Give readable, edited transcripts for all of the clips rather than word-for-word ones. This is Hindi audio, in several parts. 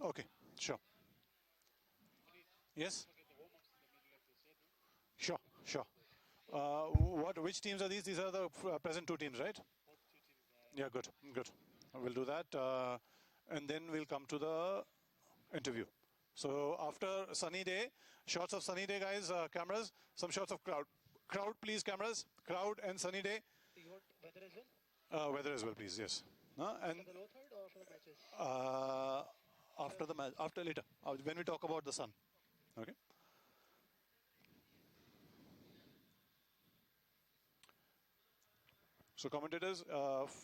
Okay, sure. Yes, sure, sure. Which teams are these? These are the present two teams, right? Yeah, good, good. We'll do that, and then we'll come to the interview. So after sunny day, shots of sunny day, guys. Cameras, some shots of crowd. Crowd, please, cameras. Crowd and sunny day. Weather as well, please. Yes. And uh, after the match, after later, when we talk about the sun. Okay. So commentators,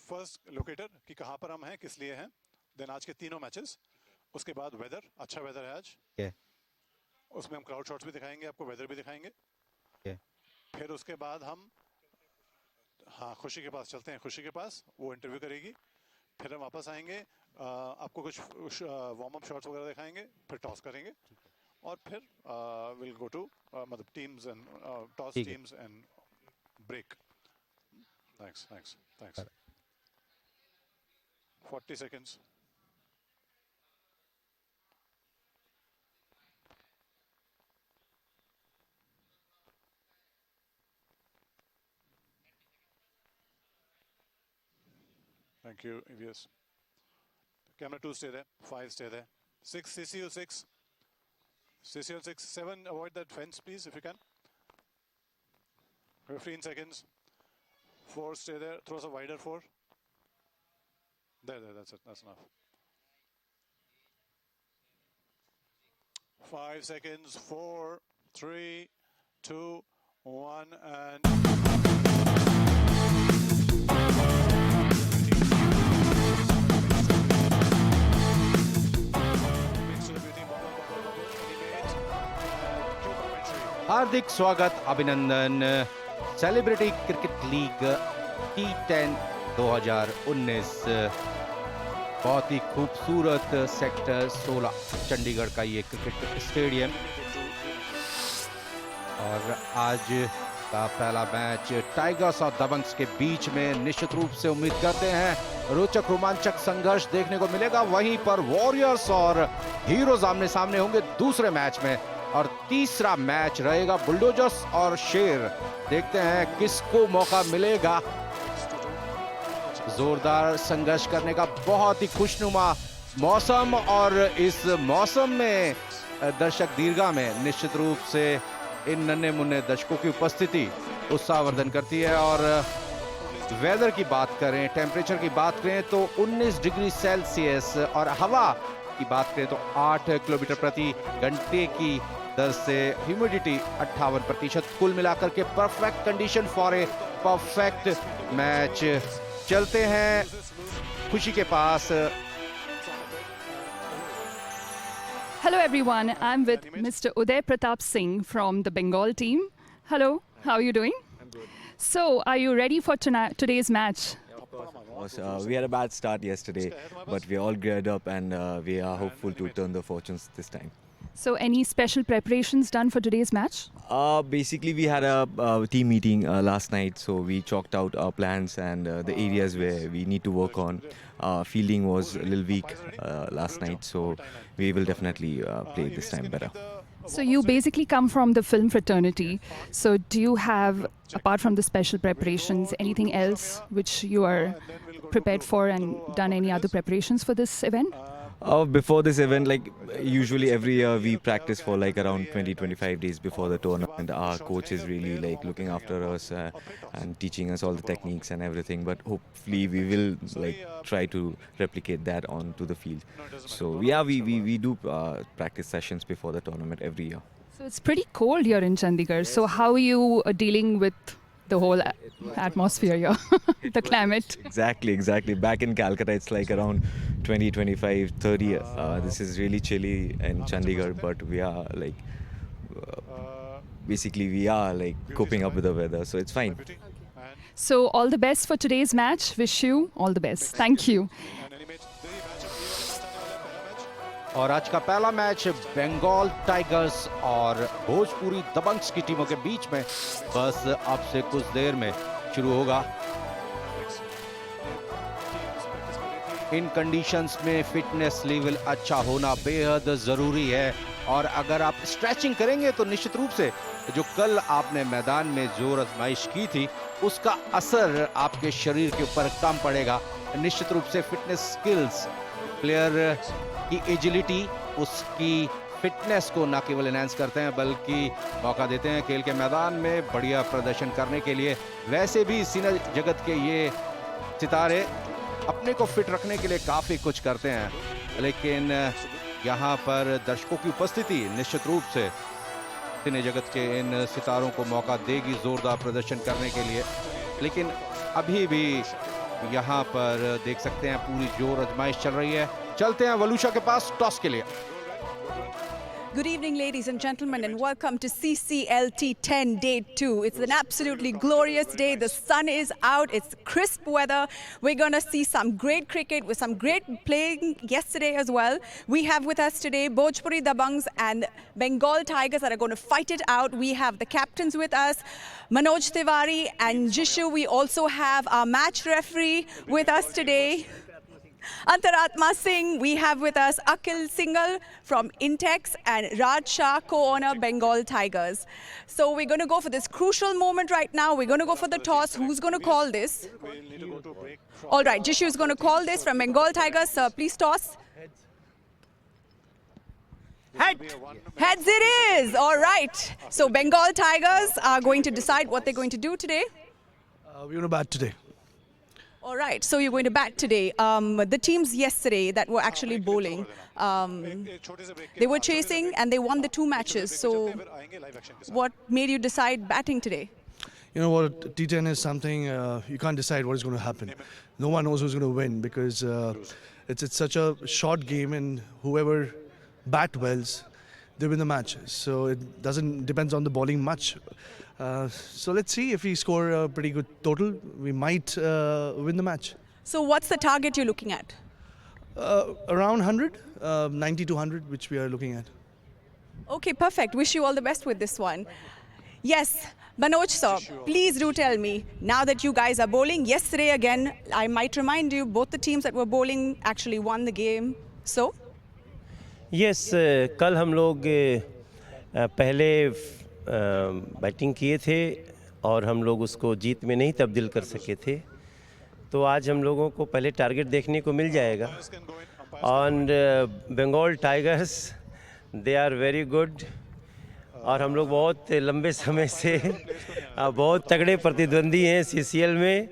first locator कि कहाँ पर हम हैं, किस लिए हैं. Then आज के तीनों मैचेस. उसके बाद वेदर, अच्छा वेदर है आज. Yeah. उसमें हम क्राउड शॉट्स भी दिखाएंगे, आपको वेदर भी दिखाएंगे. Yeah. फिर उसके बाद हम हाँ खुशी के पास चलते हैं. खुशी के पास वो इंटरव्यू करेगी. फिर हम वापस आएंगे, आपको कुछ वार्म अप शॉट्स वगैरह दिखाएंगे. फिर टॉस करेंगे और फिर विल गो टू मतलब teams and toss teams and break. Thanks, thanks, thanks. 40 seconds. Thank you, EVS. Camera 2 stay there, 5 stay there. 6, CCU 6. CCU 6, 7, avoid that fence please if you can. 15 seconds. 4 stay there, throw a wider 4. There, that's it, that's enough. 5 seconds, 4, 3, 2, 1, and... हार्दिक स्वागत, अभिनंदन. सेलिब्रिटी क्रिकेट लीग T10 2019 बहुत ही खूबसूरत सेक्टर 16 चंडीगढ़ का ये क्रिकेट स्टेडियम. और आज का पहला मैच टाइगर्स और दबंग्स के बीच में. निश्चित रूप से उम्मीद करते हैं रोचक रोमांचक संघर्ष देखने को मिलेगा. वहीं पर वॉरियर्स और हीरोज आमने सामने होंगे दूसरे मैच में. और तीसरा मैच रहेगा बुलडोजर्स और शेर. देखते हैं किसको मौका मिलेगा जोरदार संघर्ष करने का. बहुत ही खुशनुमा मौसम और इस मौसम में दर्शक दीर्घा में निश्चित रूप से इन नन्हे मुन्ने दर्शकों की उपस्थिति उत्साहवर्धन करती है. और वेदर की बात करें, टेम्परेचर की बात करें तो 19 डिग्री सेल्सियस और हवा की बात करें तो 8 किलोमीटर प्रति घंटे की दर से. ह्यूमिडिटी 58%. कुल मिलाकर के perfect condition for a perfect match. चलते हैं खुशी के पास. Hello everyone, I'm with Mr. Uday Pratap Singh from the Bengal team. Hello, how are you doing? I'm good. So, are you ready for today's match? Of course. We had a bad start yesterday, but we all geared up and we are hopeful to turn the fortunes this time. So, any special preparations done for today's match? Basically, we had a team meeting last night, so we chalked out our plans and the areas where we need to work on. Fielding was a little weak last night, so we will definitely play this time better. So, you basically come from the film fraternity. So, do you have, apart from the special preparations, anything else which you are prepared for and done any other preparations for this event? Before this event, like usually every year we practice for like around 20-25 days before the tournament. Our coach is really like looking after us and teaching us all the techniques and everything, but hopefully we will like try to replicate that onto the field. So yeah, we do practice sessions before the tournament every year. So, it's pretty cold here in Chandigarh. So, how are you dealing with the whole atmosphere here, the climate? Exactly. Back in Calcutta, it's like around 20, 25, 30. This is really chilly in Chandigarh, but we are like, basically we are like coping up with the weather, so it's fine. So, all the best for today's match. Wish you all the best. Thank you. और आज का पहला मैच बंगाल टाइगर्स और भोजपुरी दबंग्स की टीमों के बीच में बस अब से कुछ देर में शुरू होगा. इन कंडीशंस में फिटनेस लेवल अच्छा होना बेहद ज़रूरी है। और अगर आप स्ट्रेचिंग करेंगे तो निश्चित रूप से जो कल आपने मैदान में जोर आजमाइश की थी उसका असर आपके शरीर के ऊपर कम पड़ेगा। निश्चित रूप से फिटनेस स्किल्स प्लेयर की एजिलिटी उसकी फिटनेस को न केवल एनहांस करते हैं बल्कि मौका देते हैं खेल के मैदान में बढ़िया प्रदर्शन करने के लिए। वैसे भी सिने जगत के ये सितारे अपने को फिट रखने के लिए काफ़ी कुछ करते हैं, लेकिन यहाँ पर दर्शकों की उपस्थिति निश्चित रूप से सिने जगत के इन सितारों को मौका देगी जोरदार प्रदर्शन करने के लिए। लेकिन अभी भी यहाँ पर देख सकते हैं पूरी जोर आजमाइश चल रही है। चलते हैं वलूशा के पास टॉस के लिए। Good evening, ladies and gentlemen, and welcome to CCLT 10 Day 2. It's an absolutely glorious day. The sun is out. It's crisp weather. We're going to see some great cricket with some great playing yesterday as well. We have with us today Bhojpuri Dabangs and Bengal Tigers that are going to fight it out. We have the captains with us, Manoj Tiwari and Jishu. We also have our match referee with us today, Antaratma Singh. We have with us Akhil Singhal from Intex and Raj Shah, co-owner Bengal Tigers. So we're going to go for this crucial moment right now. We're going to go for the toss. Who's going to call this? All right, Jishu is going to call this from Bengal Tigers. Sir, please toss. Heads it is. All right. So Bengal Tigers are going to decide what they're going to do today. We're going to bat today. All right, so you're going to bat today. The teams yesterday that were actually bowling, they were chasing and they won the two matches. So what made you decide batting today? You know what, T10 is something you can't decide what is going to happen. No one knows who's going to win because it's such a short game, and whoever bat wells, they win the matches. So it doesn't depends on the bowling much. So let's see if we score a pretty good total, we might win the match. So what's the target you're looking at? Around 100, 90 to 100, which we are looking at. Okay, perfect. Wish you all the best with this one. Yes, Manoj sir, please do tell me, now that you guys are bowling, yesterday again, I might remind you, both the teams that were bowling actually won the game. So? Yes, कल हम लोग पहले बैटिंग किए थे और हम लोग उसको जीत में नहीं तब्दील कर सके थे, तो आज हम लोगों को पहले टारगेट देखने को मिल जाएगा। और Bengal Tigers they are very good और हम लोग बहुत लंबे समय से बहुत तगड़े प्रतिद्वंदी हैं सीसीएल में,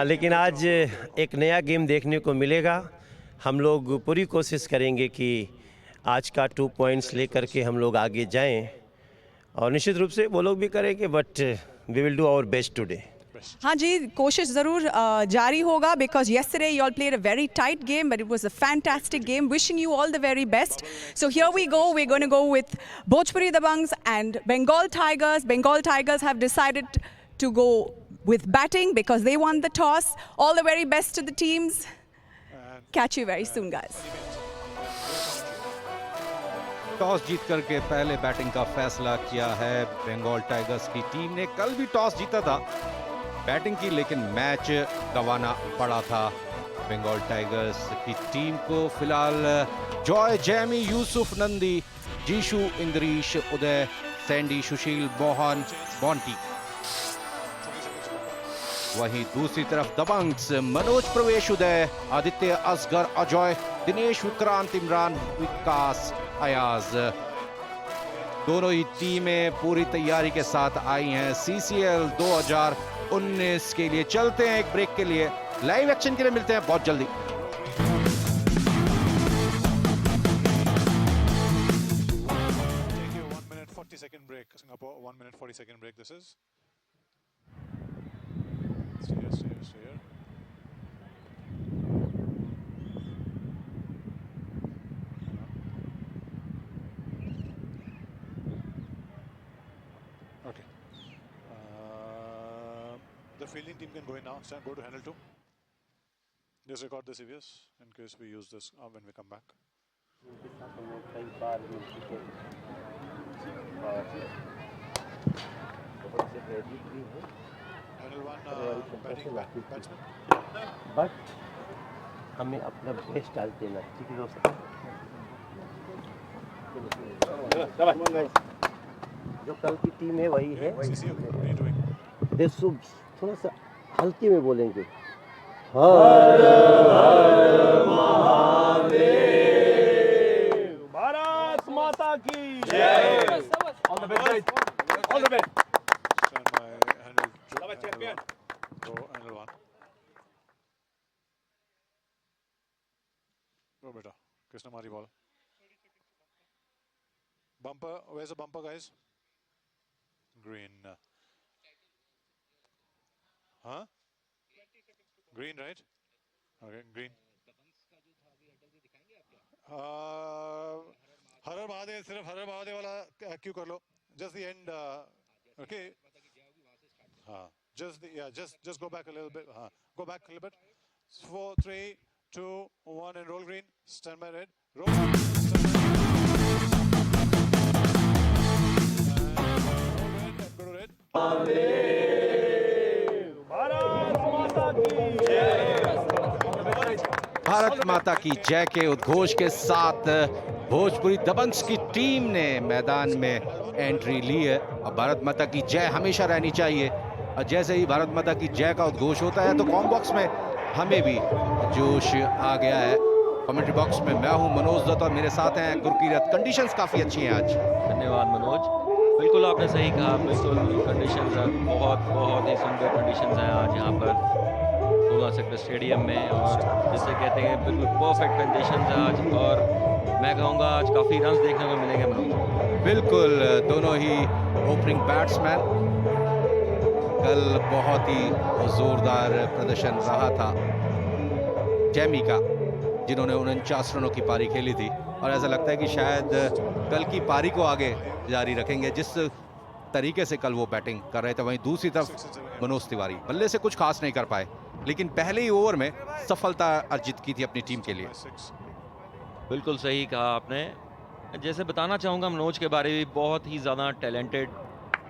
लेकिन आज एक नया गेम देखने को मिलेगा। हम लोग पूरी कोशिश करेंगे कि आज का 2 पॉइंट्स लेकर के हम लोग आगे जाएं और निश्चित रूप से वो लोग भी करेंगे, but we will do our best today. हाँ जी, कोशिश ज़रूर जारी होगा because yesterday you all played a very tight game, but it was a fantastic game. Wishing you all the very best. So here we go. We're going to go with Bhojpuri Dabangs and Bengal Tigers. Bengal Tigers have decided to go with batting because they won the toss. All the very best to the teams. Catch you very soon, guys. Toss जीत करके पहले बैटिंग का फैसला किया है बंगाल टाइगर्स की टीम ने। कल भी टॉस जीता था बैटिंग की, लेकिन मैच गंवाना पड़ा था बंगाल टाइगर्स की टीम को। फिलहाल जॉय, जैमी, यूसुफ, नंदी, जीशु, इंद्रीश, उदय, सैंडी, सुशील, मोहन, बॉन्टी। वहीं दूसरी तरफ दबंग्स मनोज, प्रवेश, उदय, आदित्य, असगर, अजय, दिनेश, विक्रांत, इमरान, विकास, अयाज। दोनों ही टीमें पूरी तैयारी के साथ आई हैं सीसीएल 2019 के लिए। चलते हैं एक ब्रेक के लिए, लाइव एक्शन के लिए मिलते हैं बहुत जल्दी। 40-second break. Singapore, 1 minute 40-second break. This is. Stay here. Okay. The fielding team can go in now. Stand, go to handle 2. Just record the CVS in case we use this when we come back. Handle 1 batting batsman. But हमें अपना बेस्ट डाल देना, ठीक है दोस्त। जो कल की टीम है वही है। CC, what are you doing? देखो थोड़ा सा हल्के में बोलेंगे। भारत माता की जय। All the best, all the best. Stand by, handle, go, handle 1. Go beta, किसने मारी ball? Bumper, where's the bumper, guys? Green. Huh? Green, right? Okay, green. Horror Mahadev, सिर्फ हरर महादेव वाला क्यों कर लो? Just the end, okay? हाँ, just go back a little bit. हाँ, go back a little bit. 4, 3, 2, 1, and roll green. Stand by red. Roll. Stand by. And roll red. And go to red. Bharat माता की जय के उद्घोष के साथ भोजपुरी दबंग्स की टीम ने मैदान में एंट्री ली है। और भारत माता की जय हमेशा रहनी चाहिए। और जैसे ही भारत माता की जय का उद्घोष होता है तो कॉम बॉक्स में हमें भी जोश आ गया है। कमेंट्री बॉक्स में मैं हूं मनोज दत्त और मेरे साथ हैं गुरकीरत। कंडीशंस काफ़ी अच्छी हैं आज। धन्यवाद मनोज, बिल्कुल आपने सही कहा। बिल्कुल कंडीशंस बहुत ही सुंदर कंडीशंस हैं आज यहाँ पर 16 सेक्टर स्टेडियम में। और जैसे कहते हैं बिल्कुल परफेक्ट कंडीशंस हैं आज। और मैं कहूँगा आज काफ़ी रन्स देखने को मिलेंगे मनोज। बिल्कुल, दोनों ही ओपनिंग बैट्समैन कल बहुत ही जोरदार प्रदर्शन रहा था जैमी का, जिन्होंने 49 रनों की पारी खेली थी। और ऐसा लगता है कि शायद कल की पारी को आगे जारी रखेंगे जिस तरीके से कल वो बैटिंग कर रहे थे। वहीं दूसरी तरफ मनोज तिवारी बल्ले से कुछ खास नहीं कर पाए, लेकिन पहले ही ओवर में सफलता अर्जित की थी अपनी टीम के लिए। बिल्कुल सही कहा आपने। जैसे बताना चाहूँगा मनोज के बारे में, बहुत ही ज़्यादा टैलेंटेड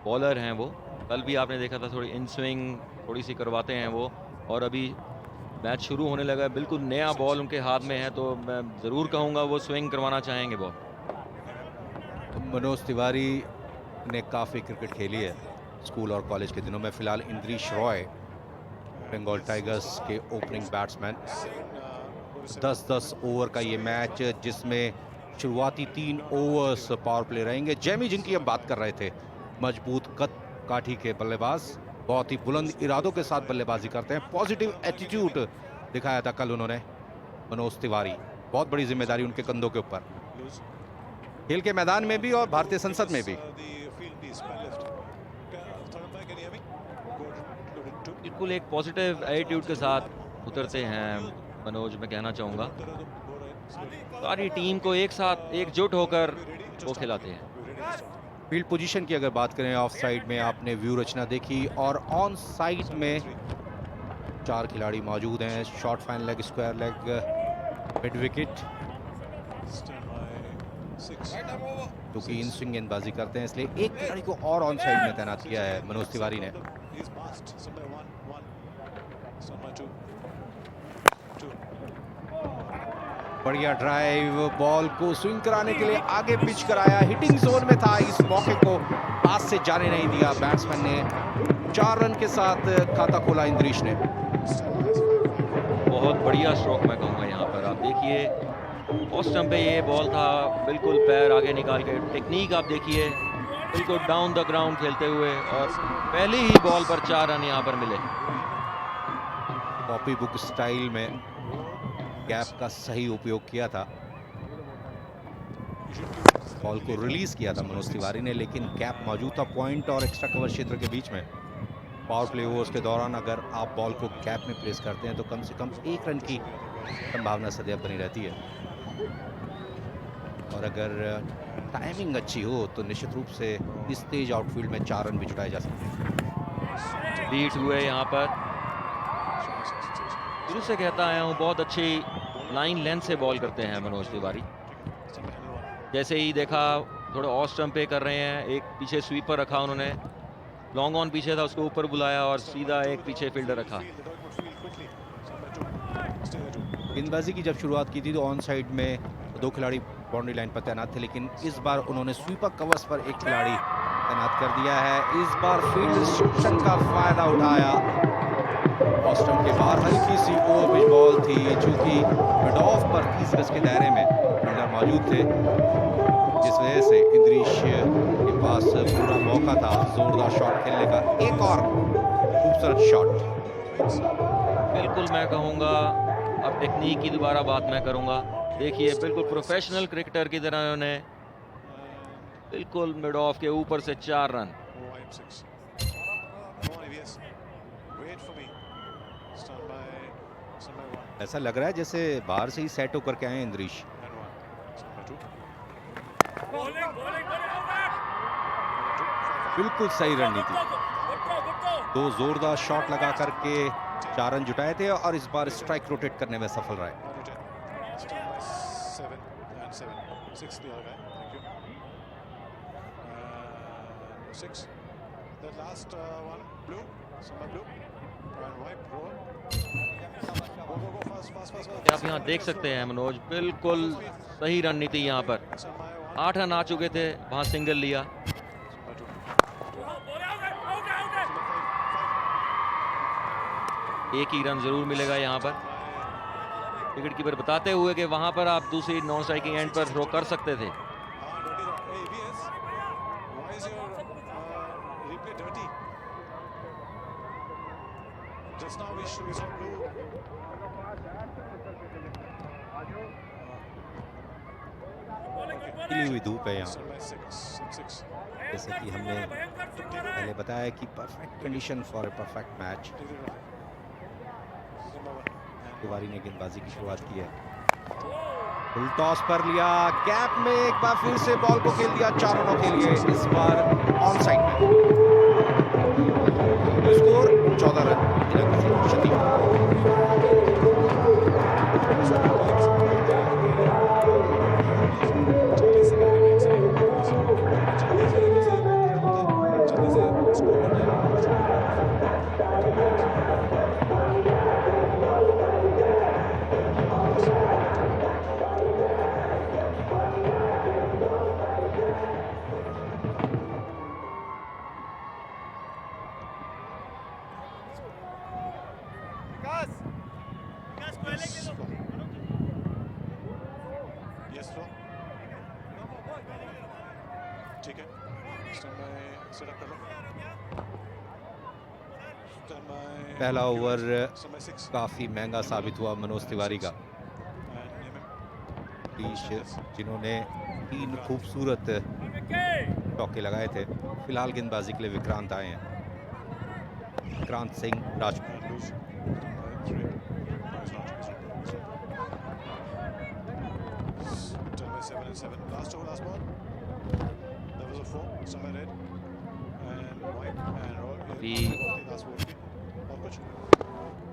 बॉलर हैं वो। कल भी आपने देखा था थोड़ी इन स्विंग थोड़ी सी करवाते हैं वो। और अभी मैच शुरू होने लगा है, बिल्कुल नया बॉल उनके हाथ में है, तो मैं ज़रूर कहूँगा वो स्विंग करवाना चाहेंगे बॉल। मनोज तिवारी ने काफ़ी क्रिकेट खेली है स्कूल और कॉलेज के दिनों में। फिलहाल इंद्रीश रॉय बंगाल टाइगर्स के ओपनिंग बैट्समैन। 10-10 ओवर का ये मैच, जिसमें शुरुआती 3 ओवर्स पावर प्ले रहेंगे। जैमी, जिनकी हम बात कर रहे थे, मजबूत कद काठी के बल्लेबाज, बहुत ही बुलंद इरादों के साथ बल्लेबाजी करते हैं। पॉजिटिव एटीट्यूड दिखाया था कल उन्होंने। मनोज तिवारी, बहुत बड़ी जिम्मेदारी उनके कंधों के ऊपर, खेल के मैदान में भी और भारतीय संसद में भी। बिल्कुल एक पॉजिटिव एटीट्यूड के साथ उतरते हैं मनोज, मैं कहना चाहूँगा। सारी टीम को एक साथ एकजुट होकर वो खिलाते हैं। फील्ड पोजीशन की अगर बात करें, ऑफ साइड में आपने व्यू रचना देखी और ऑन साइड में 4 खिलाड़ी मौजूद हैं। Short fine leg, square leg, mid wicket, क्योंकि इन स्विंग गेंदबाजी करते हैं, इसलिए एक खिलाड़ी को और ऑन साइड में तैनात किया है मनोज तिवारी ने। बढ़िया ड्राइव, बॉल को स्विंग कराने के लिए आगे पिच कराया, हिटिंग जोन में था, इस मौके को पास से जाने नहीं दिया। बैट्समैन ने 4 रन के साथ खाता खोला इंद्रीश ने। बहुत बढ़िया स्ट्रोक मैं कहूँगा यहाँ पर। आप देखिए ऑफ स्टंप पे ये बॉल था, बिल्कुल पैर आगे निकाल के। टेक्निक आप देखिए, बिल्कुल डाउन द ग्राउंड खेलते हुए, और पहली ही बॉल पर 4 रन यहाँ पर मिले। कॉपी बुक स्टाइल में गैप का सही उपयोग किया था। बॉल को रिलीज किया था मनोज तिवारी ने, लेकिन गैप मौजूद था पॉइंट और एक्स्ट्रा कवर क्षेत्र के बीच में। पावर प्ले ओवर्स के दौरान अगर आप बॉल को गैप में प्लेस करते हैं तो कम से कम 1 रन की संभावना सदैव बनी रहती है। और अगर टाइमिंग अच्छी हो तो निश्चित रूप से इस तेज आउटफील्ड में 4 रन भी जुटाए जा सकते हैं। बीट हुए यहाँ पर। शुरू से कहता आया हूँ, बहुत अच्छी लाइन लेंथ से बॉल करते हैं मनोज तिवारी। जैसे ही देखा थोड़ा ऑफ स्टंप पे कर रहे हैं, एक पीछे स्वीपर रखा उन्होंने, लॉन्ग ऑन पीछे था, उसको ऊपर बुलाया और सीधा एक पीछे फील्डर रखा। गेंदबाजी की जब शुरुआत की थी तो ऑन साइड में 2 खिलाड़ी बाउंड्री लाइन पर तैनात थे, लेकिन इस बार उन्होंने स्वीपर कवर्स पर 1 खिलाड़ी तैनात कर दिया है। इस बार फील्ड रिस्ट्रिक्शन का फायदा उठाया। ऑफ स्टंप के बाहर हल्की सी ओवर पिच बॉल थी, चूंकि मिड ऑफ पर 30 गज के दायरे में फील्डर मौजूद थे, जिस वजह से इंद्रीश के पास पूरा मौका था जोरदार शॉट खेलने का। एक और खूबसूरत शॉट। बिल्कुल मैं कहूँगा, अब टेक्निक की दोबारा बात मैं करूँगा। देखिए बिल्कुल प्रोफेशनल क्रिकेटर की तरह उन्होंने बिल्कुल मिड ऑफ के ऊपर से 4 रन। ऐसा लग रहा है जैसे बाहर से ही सेट होकर के आए इंद्रीश। बिल्कुल सही रणनीति, 2 जोरदार शॉट लगा करके 4 रन जुटाए थे और इस बार स्ट्राइक रोटेट करने में सफल रहे। आप यहाँ देख सकते हैं मनोज, बिल्कुल सही रणनीति यहाँ पर। 8 रन आ चुके थे, वहां सिंगल लिया। एक ही रन जरूर मिलेगा यहाँ पर। विकेट कीपर बताते हुए कि वहां पर आप दूसरी नॉन स्ट्राइकिंग एंड पर थ्रो कर सकते थे। खिली हुई धूप है यहाँ, जैसे कि हमने पहले बताया कि perfect condition for a perfect match. Tiwari ने गेंदबाजी की शुरुआत की है, फुल टॉस पर लिया, गैप में एक बार फिर से बॉल को खेल दिया 4 रनों के लिए, इस बार ऑन साइड में। स्कोर 14 रन बिना किसी क्षति। पहला ओवर काफी महंगा साबित हुआ मनोज तिवारी का, जिन्होंने 3 खूबसूरत चौके लगाए थे। फिलहाल गेंदबाजी के लिए विक्रांत आए हैं, विक्रांत सिंह राजपूत।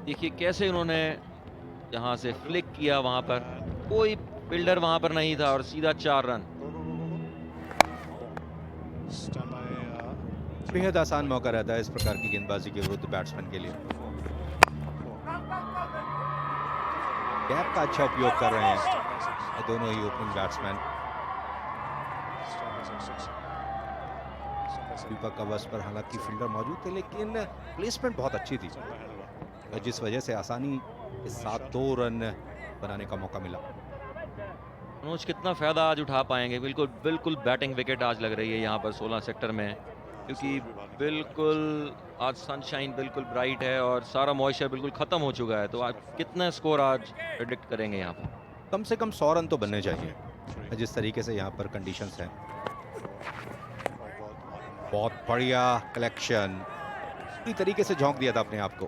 देखिए कैसे उन्होंने यहाँ से फ्लिक किया, वहां पर कोई फील्डर वहां पर नहीं था और सीधा 4 रन। बेहद आसान मौका रहता है इस प्रकार की गेंदबाजी के विरुद्ध बैट्समैन के लिए। गैप का अच्छा उपयोग कर रहे हैं दोनों ही ओपनिंग बैट्समैन। स्वीपर कवर्स पर हालांकि फील्डर मौजूद थे, लेकिन प्लेसमेंट बहुत अच्छी थी, जिस वजह से आसानी के साथ 2 रन बनाने का मौका मिला। मनोज कितना फायदा आज उठा पाएंगे। बिल्कुल बिल्कुल बैटिंग विकेट आज लग रही है यहाँ पर 16 सेक्टर में, क्योंकि बिल्कुल आज सनशाइन बिल्कुल ब्राइट है और सारा मॉइस्चर बिल्कुल खत्म हो चुका है। तो आज कितना स्कोर आज प्रेडिक्ट करेंगे यहाँ पर? कम से कम 100 रन तो बनने चाहिए, जिस तरीके से यहाँ पर कंडीशंस हैं। बहुत बढ़िया कलेक्शन, पूरी तरीके से झोंक दिया था अपने आप को।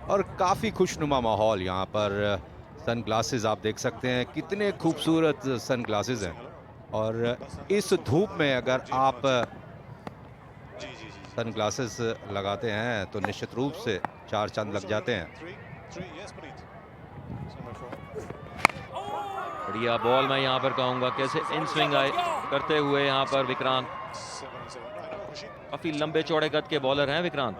और काफी खुशनुमा माहौल यहाँ पर। सनग्लासेस आप देख सकते हैं, कितने खूबसूरत सनग्लासेस हैं, और इस धूप में अगर आप सनग्लासेस लगाते हैं तो निश्चित रूप से 4 चांद लग जाते हैं। बढ़िया बॉल मैं यहाँ पर कहूँगा, कैसे इन स्विंग आए करते हुए यहाँ पर विक्रांत। काफी लंबे चौड़े कद के बॉलर हैं विक्रांत।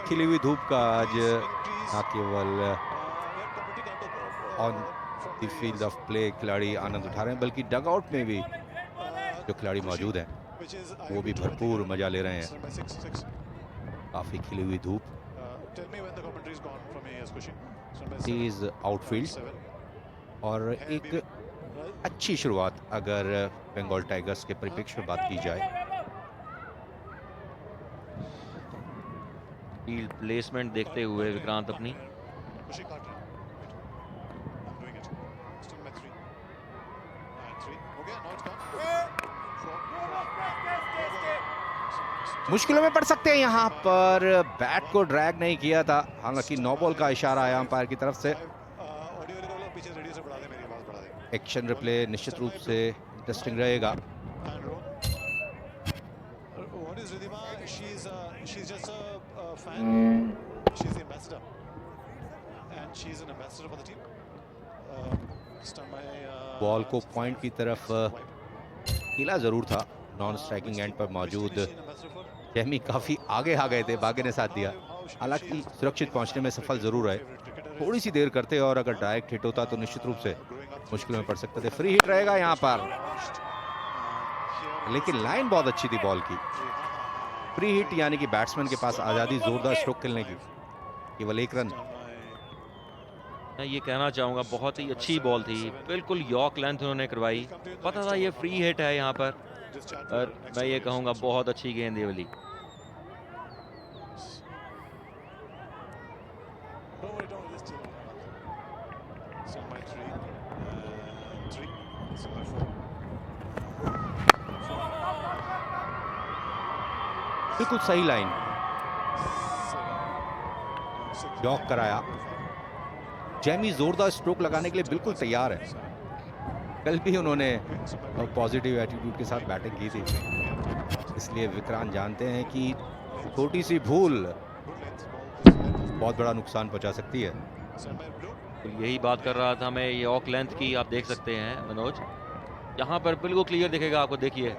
खिली हुई धूप का आज न केवल on the field of play खिलाड़ी आनंद उठा रहे हैं, बल्कि डगआउट में भी जो खिलाड़ी मौजूद हैं वो भी भरपूर मजा ले रहे हैं। काफी खिली हुई धूप, तेज आउटफील्ड और एक अच्छी शुरुआत अगर बंगाल टाइगर्स के परिप्रेक्ष्य में बात की जाए। फील्ड प्लेसमेंट देखते हुए विक्रांत अपनी मुश्किलों में पड़ सकते हैं यहाँ पर। बैट को ड्रैग नहीं किया था, हालांकि नो बॉल का इशारा आया अंपायर की तरफ से। एक्शन रिप्ले निश्चित रूप से इंटरेस्टिंग रहेगा। बॉल को पॉइंट की तरफ हिला जरूर था। नॉन स्ट्राइकिंग एंड पर मौजूद जेमी काफी आगे आ गए थे, भाग्य ने साथ दिया। हालांकि सुरक्षित पहुंचने में सफल जरूर रहे। थोड़ी सी देर करते और अगर डायरेक्ट हिट होता तो निश्चित रूप से मुश्किलों में पड़ सकते थे। फ्री हिट रहेगा यहाँ पर, लेकिन लाइन बहुत अच्छी थी बॉल की। फ्री हिट यानी कि बैट्समैन के पास आजादी जोरदार स्ट्रोक खेलने की, केवल 1 रन। मैं ये कहना चाहूंगा बहुत ही अच्छी बॉल थी, बिल्कुल यॉर्क लेंथ उन्होंने करवाई। पता था ये फ्री हिट है यहाँ पर, और मैं ये कहूंगा बहुत अच्छी गेंद ये वाली। बिल्कुल सही लाइन, यॉर्क कराया। जेमी जोरदार स्ट्रोक लगाने के लिए बिल्कुल तैयार है। कल भी उन्होंने पॉजिटिव एटीट्यूड के साथ बैटिंग की थी, इसलिए विक्रांत जानते हैं कि छोटी सी भूल बहुत बड़ा नुकसान पहुंचा सकती है। तो यही बात कर रहा था मैं, यॉर्क लेंथ की। आप देख सकते हैं मनोज, यहाँ पर बिल्कुल क्लियर दिखेगा आपको, देखिए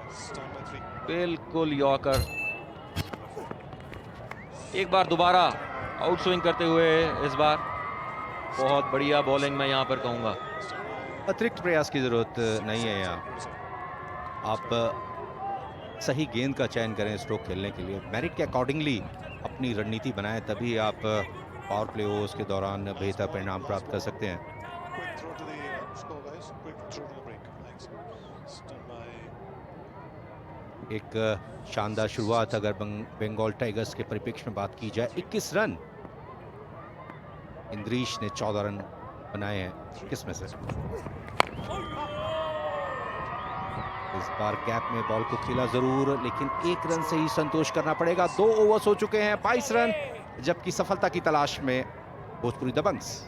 बिल्कुल यॉर्कर। एक बार दोबारा आउट स्विंग करते हुए इस बार बहुत बढ़िया बॉलिंग मैं यहाँ पर कहूँगा। अतिरिक्त प्रयास की जरूरत नहीं है यहाँ। आप सही गेंद का चयन करें स्ट्रोक खेलने के लिए, मेरिट के अकॉर्डिंगली अपनी रणनीति बनाएं, तभी आप पावर प्ले ओवर्स के दौरान बेहतर परिणाम प्राप्त कर सकते हैं। एक शानदार शुरुआत अगर बंगाल टाइगर्स के परिप्रेक्ष्य में बात की जाए। 21 रन इंद्रीश ने 14 रन बनाए हैं 21 में से। इस बार गैप में बॉल को खेला जरूर, लेकिन 1 रन से ही संतोष करना पड़ेगा। 2 ओवर्स हो चुके हैं, 22 रन, जबकि सफलता की तलाश में भोजपुरी दबंग्स।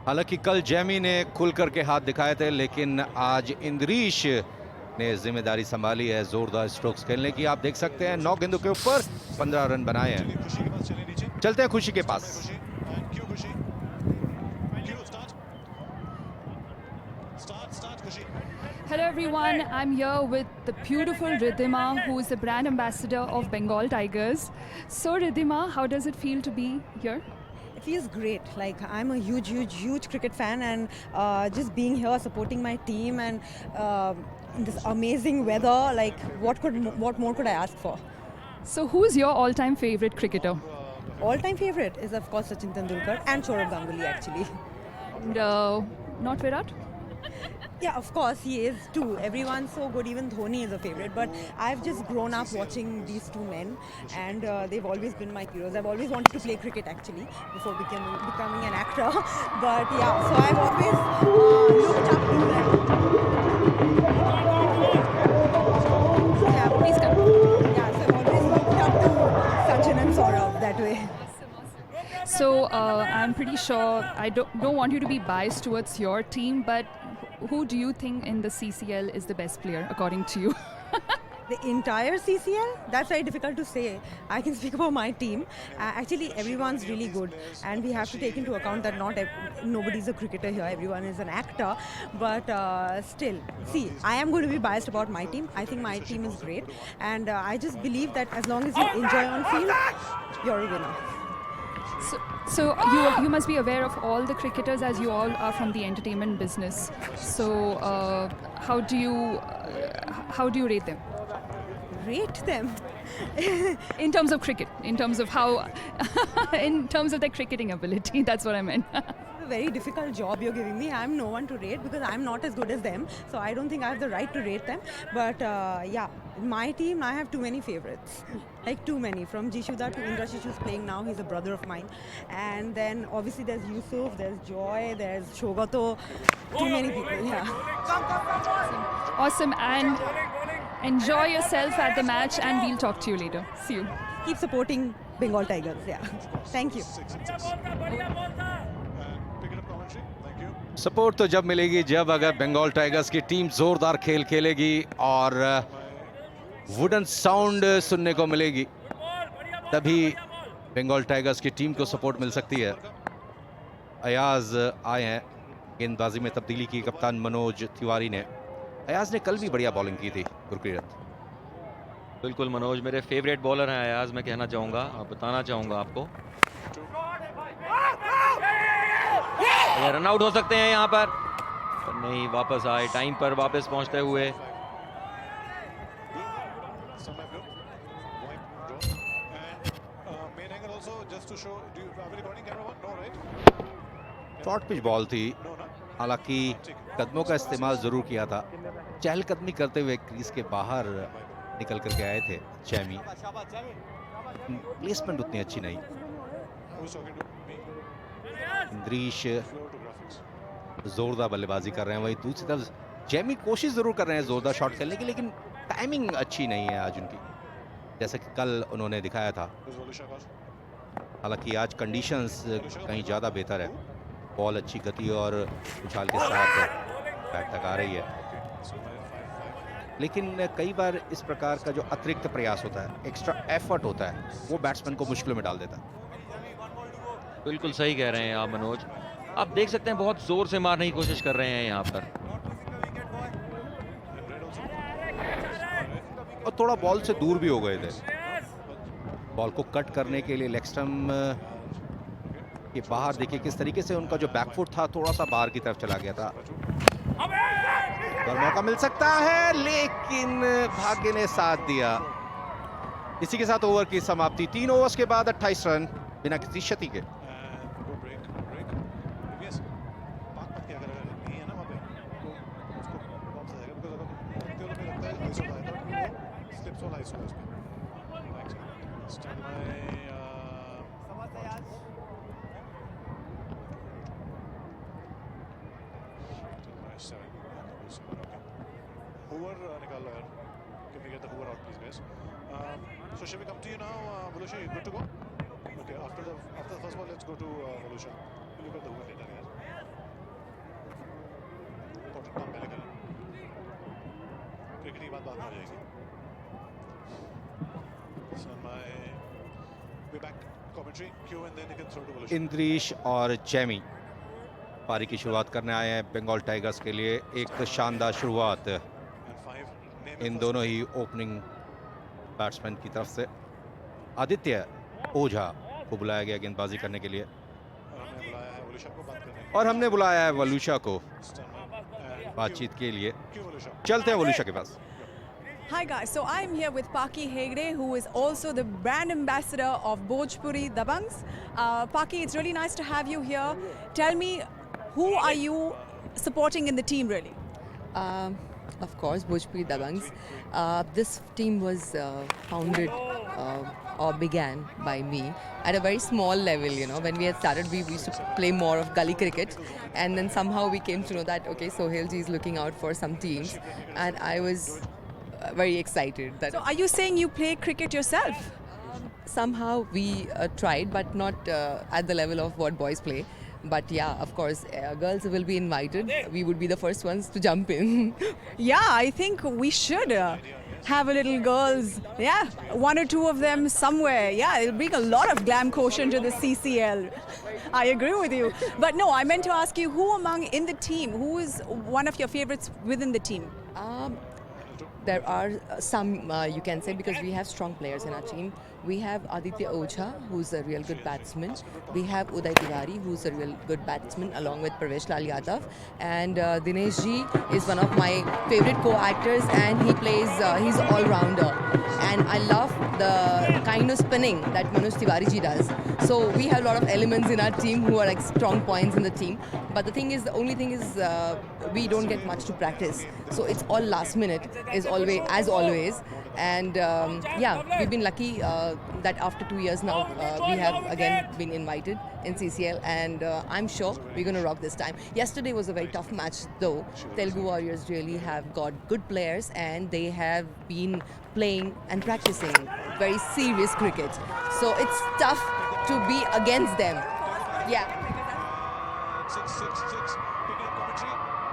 हालांकि कल जेमी ने खुल करके हाथ दिखाए थे, लेकिन आज इंद्रीश ने जिम्मेदारी संभाली है जोरदार स्ट्रोक्स खेलने की। आप देख सकते हैं 9 गेंदों के ऊपर 15 रन बनाए हैं। चलते हैं खुशी के पास। Hello everyone, I'm here with the beautiful Ridhima, who is the brand ambassador of Bengal Tigers. So Ridhima, how does it feel to be here? It feels great. Like, I'm a huge cricket fan, and just being here supporting my team and in this amazing weather, like what more could I ask for? So who's your all-time favorite cricketer? All-time favorite is of course Sachin Tendulkar and Sourav Ganguly actually. And, not Virat? Yeah, of course he is too. Everyone's so good. Even Dhoni is a favorite. But I've just grown up watching these two men, and they've always been my heroes. I've always wanted to play cricket actually before becoming an actor. But yeah, so I've always looked up to them. Yeah, Please come. yeah. So I've always looked up to Sachin and Saurav that way. So I'm pretty sure I don't want you to be biased towards your team, but who do you think in the CCL is the best player according to you? The entire CCL? That's very difficult to say. I can speak about my team. Actually, everyone's really good, and we have to take into account that nobody's a cricketer here. Everyone is an actor. But still, see, I am going to be biased about my team. I think my team is great, and I just believe that as long as you enjoy on field, you're a winner. So you must be aware of all the cricketers, as you all are from the entertainment business. So how do you rate them Rate them. in terms of cricket? In terms of how, in terms of their cricketing ability? That's what I meant. It's a very difficult job you're giving me. I'm no one to rate because I'm not as good as them. So I don't think I have the right to rate them. But yeah, my team, I have too many favorites. Like too many. From Jishuda to Indrashis, who's playing now. He's a brother of mine. And then obviously there's Yusuf, there's Joy, there's Shogato. Too many people, yeah. Awesome, and enjoy yourself at the match, and we'll talk to you later. See you. Keep supporting Bengal Tigers, yeah. Thank you. And pick it up commentary. Thank you. Support तो जब मिलेगी जब अगर बंगाल टाइगर्स की टीम जोरदार खेल खेलेगी और वुडन साउंड सुनने को मिलेगी, तभी बंगाल टाइगर्स की टीम को सपोर्ट मिल सकती है। अयाज आए हैं, गेंदबाजी में तब्दीली की कप्तान मनोज तिवारी ने। अयाज ने कल भी बढ़िया बॉलिंग की थी गुरकीरत। बिल्कुल मनोज मेरे फेवरेट बॉलर हैं अयाज, मैं कहना चाहूँगा, बताना चाहूँगा आपको। रन आउट हो सकते हैं यहाँ पर, नहीं, वापस आए टाइम पर वापस पहुँचते हुए। शॉर्ट पिच बॉल थी, हालांकि कदमों का इस्तेमाल जरूर किया था। चहलकदमी करते हुए क्रीज के बाहर निकल करके आए थे चैमी। प्लेसमेंट उतनी अच्छी नहीं। इंद्रीश जोरदार बल्लेबाजी कर रहे हैं, वही दूसरी तरफ जैमी कोशिश जरूर कर रहे हैं जोरदार शॉट खेलने की, लेकिन टाइमिंग अच्छी नहीं है आज उनकी, जैसा कि कल उन्होंने दिखाया था। हालांकि आज कंडीशंस कहीं ज़्यादा बेहतर है, बॉल अच्छी गति और उछाल के साथ बैट तक आ रही है, लेकिन कई बार इस प्रकार का जो अतिरिक्त प्रयास होता है, एक्स्ट्रा एफर्ट होता है, वो बैट्समैन को मुश्किलों में डाल देता है। बिल्कुल सही कह रहे हैं आप मनोज, आप देख सकते हैं बहुत जोर से मारने की कोशिश कर रहे हैं यहाँ पर, और थोड़ा बॉल से दूर भी हो गए थे। बॉल को कट करने के लिए लेग स्टंप के बाहर देखिए किस तरीके से उनका जो बैकफुट था थोड़ा सा बाहर की तरफ चला गया था। और मौका मिल सकता है, लेकिन भाग्य ने साथ दिया। इसी के साथ ओवर की समाप्ति। 3 ओवर्स के बाद 28 रन बिना किसी क्षति के। Hoover निकाल लो यार. Can we get the Hoover out, please, guys? So should we come to you now, Valusha? You good to go? Okay. After the first ball, let's go to Valusha. We'll look at the Hoover later, guys. Important काम पहले करें. क्रिकेट की बात बाद में हो जाएगी. So my way back commentary cue and then you can throw to Valusha. इंद्रीश और जैमी पारी की शुरुआत करने आए हैं बंगाल टाइगर्स के लिए। एक शानदार शुरुआत इन दोनों ही ओपनिंग बैट्समैन की तरफ से। आदित्य ओझा को बुलाया गया गेंदबाजी करने के लिए, और हमने बुलाया है वलूशा को बातचीत के लिए। चलते हैं वलूशा के पास। Hi guys, so I'm here with Paki Hegde, who is also the brand ambassador of Bhojpuri Dabangs. Paki, it's really nice to have you here. Tell me, who are you supporting in the team really? Of course, Bhojpuri Dabangs. This team was founded or began by me at a very small level. You know, when we had started, we used to play more of gully cricket, and then somehow we came to know that okay, Sohail ji is looking out for some teams, and I was very excited. That So, are you saying you play cricket yourself? somehow we tried, but not at the level of what boys play. But yeah, of course, girls will be invited. We would be the first ones to jump in. Yeah, I think we should have a little girls. Yeah, one or two of them somewhere. Yeah, it'll bring a lot of glam quotient to the CCL. I agree with you. But no, I meant to ask you, who among in the team, who is one of your favorites within the team? There are some, you can say, because we have strong players in our team. We have Aditya Ojha, who's a real good batsman. We have Uday Tiwari, who's a real good batsman, along with Pravesh Lal Yadav. And Dinesh ji is one of my favorite co-actors, and he plays, he's all-rounder. And I love the kind of spinning that Manoj Tiwari ji does. So we have a lot of elements in our team who are like strong points in the team. But the thing is, the only thing is, we don't get much to practice. So it's all last minute, as always. And yeah, we've been lucky that after 2 years now, we have again been invited in CCL, and I'm sure we're going to rock this time. Yesterday was a very tough match though. Telugu Warriors really have got good players, and they have been playing and practicing very serious cricket. So it's tough to be against them. Yeah.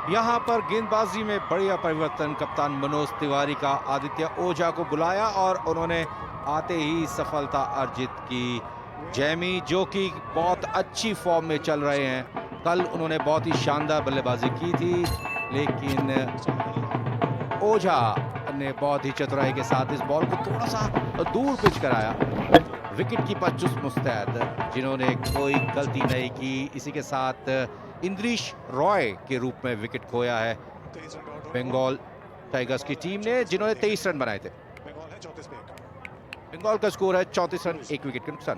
यहाँ पर गेंदबाजी में बढ़िया परिवर्तन कप्तान मनोज तिवारी का आदित्य ओझा को बुलाया और उन्होंने आते ही सफलता अर्जित की। जैमी जो कि बहुत अच्छी फॉर्म में चल रहे हैं, कल उन्होंने बहुत ही शानदार बल्लेबाजी की थी, लेकिन ओझा ने बहुत ही चतुराई के साथ इस बॉल को थोड़ा सा दूर पिच कराया। विकेट कीपर चुस्त मुस्तैद, जिन्होंने कोई गलती नहीं की। इसी के साथ इंद्रीश रॉय के रूप में विकेट खोया है बंगाल टाइगर्स की टीम ने, जिन्होंने 23 रन बनाए थे। बंगाल का स्कोर है 34 रन, 1 विकेट के नुकसान।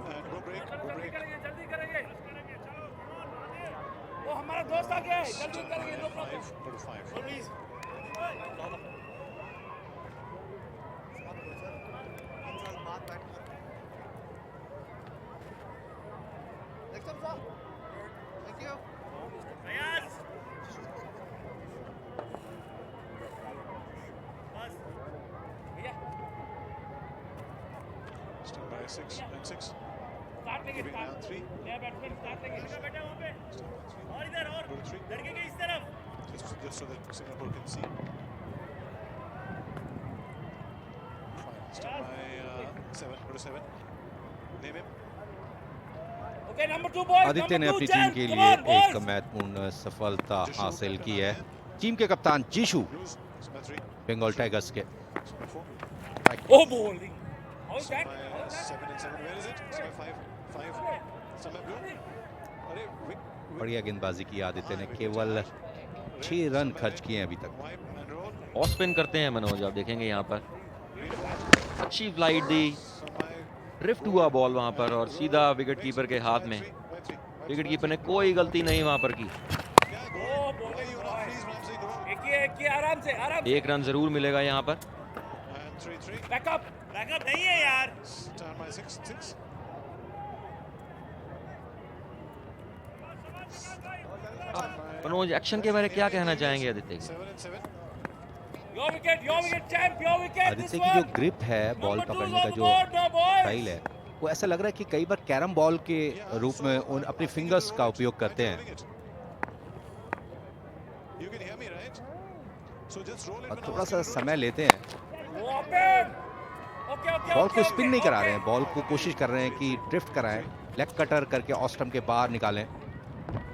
Six and six. Giving down 3. Go to 3. Just so that Singapore can see. Fine. Start by 7. Go to 7. Name him. Aditya ने अपनी टीम के लिए एक महत्वपूर्ण सफलता हासिल की है। टीम के कप्तान जीशु बंगाल टाइगर्स के। बढ़िया गेंदबाजी की आदित्य ने, केवल 6 रन खर्च किए हैं अभी तक। ऑफ स्पिन करते हैं मनोज, आप देखेंगे यहाँ पर अच्छी फ्लाइट दी, ड्रिफ्ट हुआ बॉल वहां पर और सीधा विकेट कीपर के हाथ में। विकेट कीपर ने कोई गलती नहीं वहां पर की। 1 रन जरूर मिलेगा यहाँ पर। बैकअप नहीं है यार। मनोज एक्शन के बारे में क्या कहना चाहेंगे आदित्य के? आदित्य की जो ग्रिप है, बॉल पकड़ने का जो स्टाइल है, वो ऐसा लग रहा है कि कई बार कैरम बॉल के रूप में उन अपनी फिंगर्स का उपयोग करते हैं। और थोड़ा सा समय लेते हैं, बॉल को स्पिन नहीं करा रहे हैं, बॉल को कोशिश कर रहे हैं कि ड्रिफ्ट कराएं, लेग कटर करके ऑफ स्टंप के बाहर निकालें।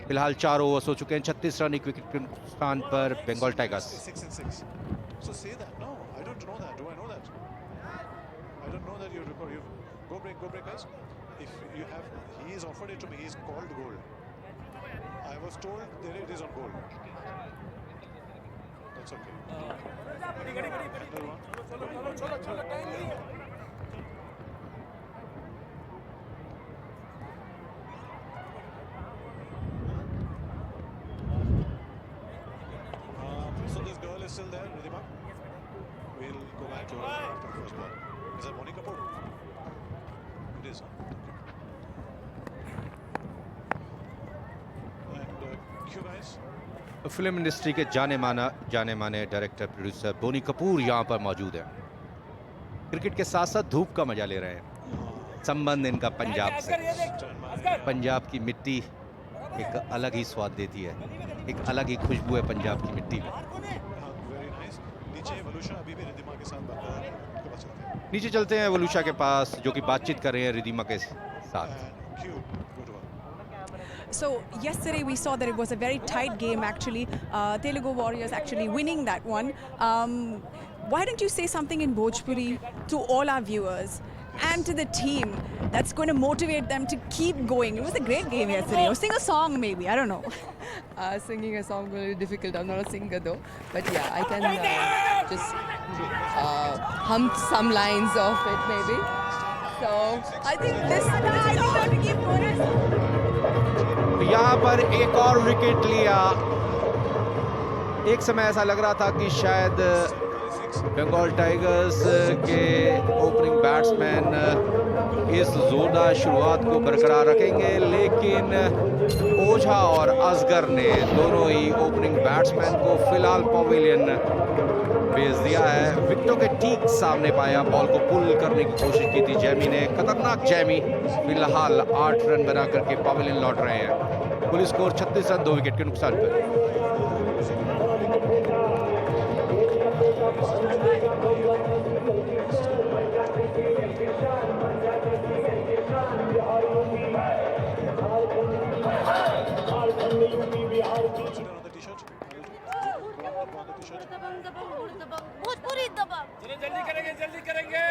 फिलहाल 4 ओवर्स हो चुके हैं, 36 रन, 1 विकेट के नुकसान पर Bengal Tigers. So say that. No, I don't know that. Do I know that? I don't know that you record. You go break, guys. If you have, he is offered it to me. He is called goal. I was told there it is on goal. That's okay. So this girl is still there, Ridhima? We'll go back to her after the first ball. Is that Bonnie Kapoor? It is. Okay. And cue guys. Film industry के जाने माने डायरेक्टर प्रोड्यूसर बोनी कपूर यहाँ पर मौजूद हैं। क्रिकेट के साथ साथ धूप का मजा ले रहे हैं। संबंध इनका पंजाब से, पंजाब की मिट्टी एक अलग ही स्वाद देती है, एक अलग ही खुशबू है पंजाब की मिट्टी में। नीचे चलते हैं वलूशा के पास, जो कि बातचीत कर रहे हैं रिधिमा के साथ। So yesterday we saw that it was a very tight game actually. Telugu Warriors actually winning that one. Why don't you say something in Bhojpuri to all our viewers and to the team that's going to motivate them to keep going? It was a great game yesterday. Or sing a song maybe, I don't know. Singing a song will be difficult. I'm not a singer though. But yeah, I can just hum some lines of it maybe. So I think this, I think we have to keep going. यहाँ पर एक और विकेट लिया। एक समय ऐसा लग रहा था कि शायद बंगाल टाइगर्स के ओपनिंग बैट्समैन इस जोरदार शुरुआत को बरकरार रखेंगे, लेकिन ओझा और असगर ने दोनों ही ओपनिंग बैट्समैन को फिलहाल पवेलियन भेज दिया है। विकेटों के ठीक सामने पाया, बॉल को पुल करने की कोशिश की थी जैमी ने, खतरनाक जैमी। फिलहाल 8 रन बना करके पवेलियन लौट रहे हैं। कुल स्कोर 36 रन 2 विकेट के नुकसान पर। भोजपुरी दबंग। जल्दी करेंगे, जल्दी करेंगे।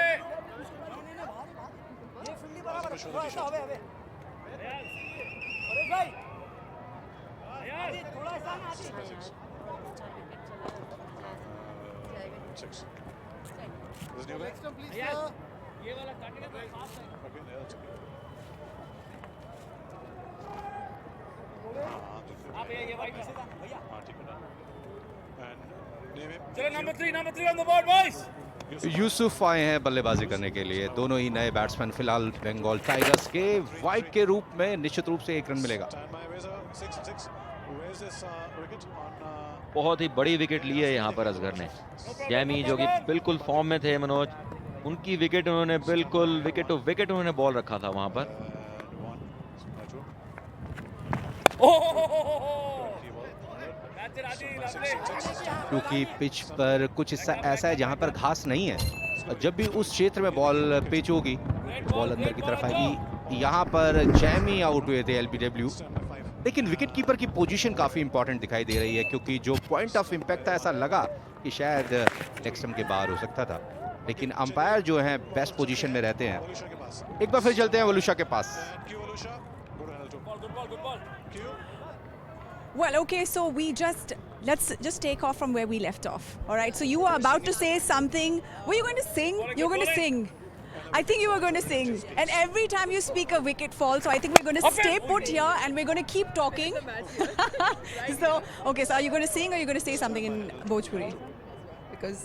चलो number 3 on the board boys. Yusuf आए हैं बल्लेबाजी करने के लिए। दोनों ही नए बैट्समैन फिलहाल बंगाल टाइगर्स के। वाइड के रूप में निश्चित रूप से 1 रन मिलेगा। बहुत ही बड़ी विकेट ली है यहाँ पर असगर ने। जैमी जो कि बिल्कुल फॉर्म में थे मनोज, उनकी विकेट उन्होंने बिल्कुल विकेट टू विकेट उन्होंने बॉल रखा था वहां पर। क्योंकि पिच पर कुछ हिस्सा ऐसा है जहां पर घास नहीं है, और जब भी उस क्षेत्र में बॉल पिच होगी बॉल अंदर की तरफ आएगी। यहाँ पर जैमी आउट हुए थे एलबीडब्ल्यू, लेकिन विकेट कीपर की पोजीशन काफी इंपॉर्टेंट दिखाई दे रही है, क्योंकि जो पॉइंट ऑफ इंपैक्ट था ऐसा लगा कि शायद लेग स्टंप के बाहर हो सकता था, लेकिन अंपायर जो हैं बेस्ट पोजीशन में रहते हैं। एक बार फिर चलते हैं वलूशा के पास। Well, okay, so let's just take off from where we left off. All right, so you were about to say something. Were you going to sing? You were going to sing. I think you were going to sing. And every time you speak a wicket fall, so I think we're going to stay put here and we're going to keep talking. So, okay, so are you going to sing or are you going to say something in Bhojpuri? Because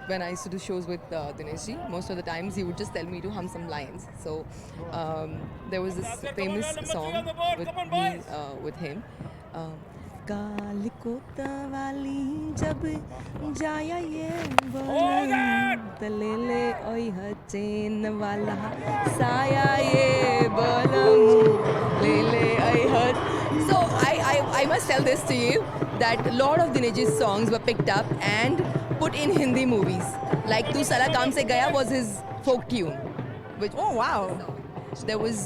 when I used to do shows with Dinesh ji, most of the times he would just tell me to hum some lines. So there was this famous song with him. काल को तवाली जब जाया ये बलम तलेले ओई हचेन वाला साया ये बलम लेले ओई Hutch. So I must tell this to you that a lot of Dinesh's songs were picked up and put in Hindi movies. Like Tu Sala Kaam Se Gaya was his folk tune. Oh wow. There was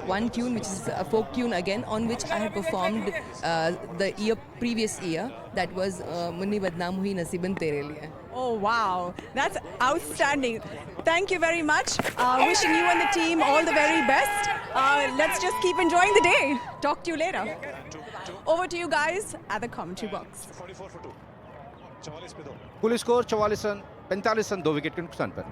one tune which is a folk tune again, on which I had performed the previous year. That was Munni Badnaam Hui Nasiban Tere Liye. Oh wow, that's outstanding. Thank you very much. Wishing you and the team all the very best. Let's just keep enjoying the day. Talk to you later. Over to you guys at the commentary box. कुल स्कोर 44 रन 45 रन 2 विकेट के नुकसान पर.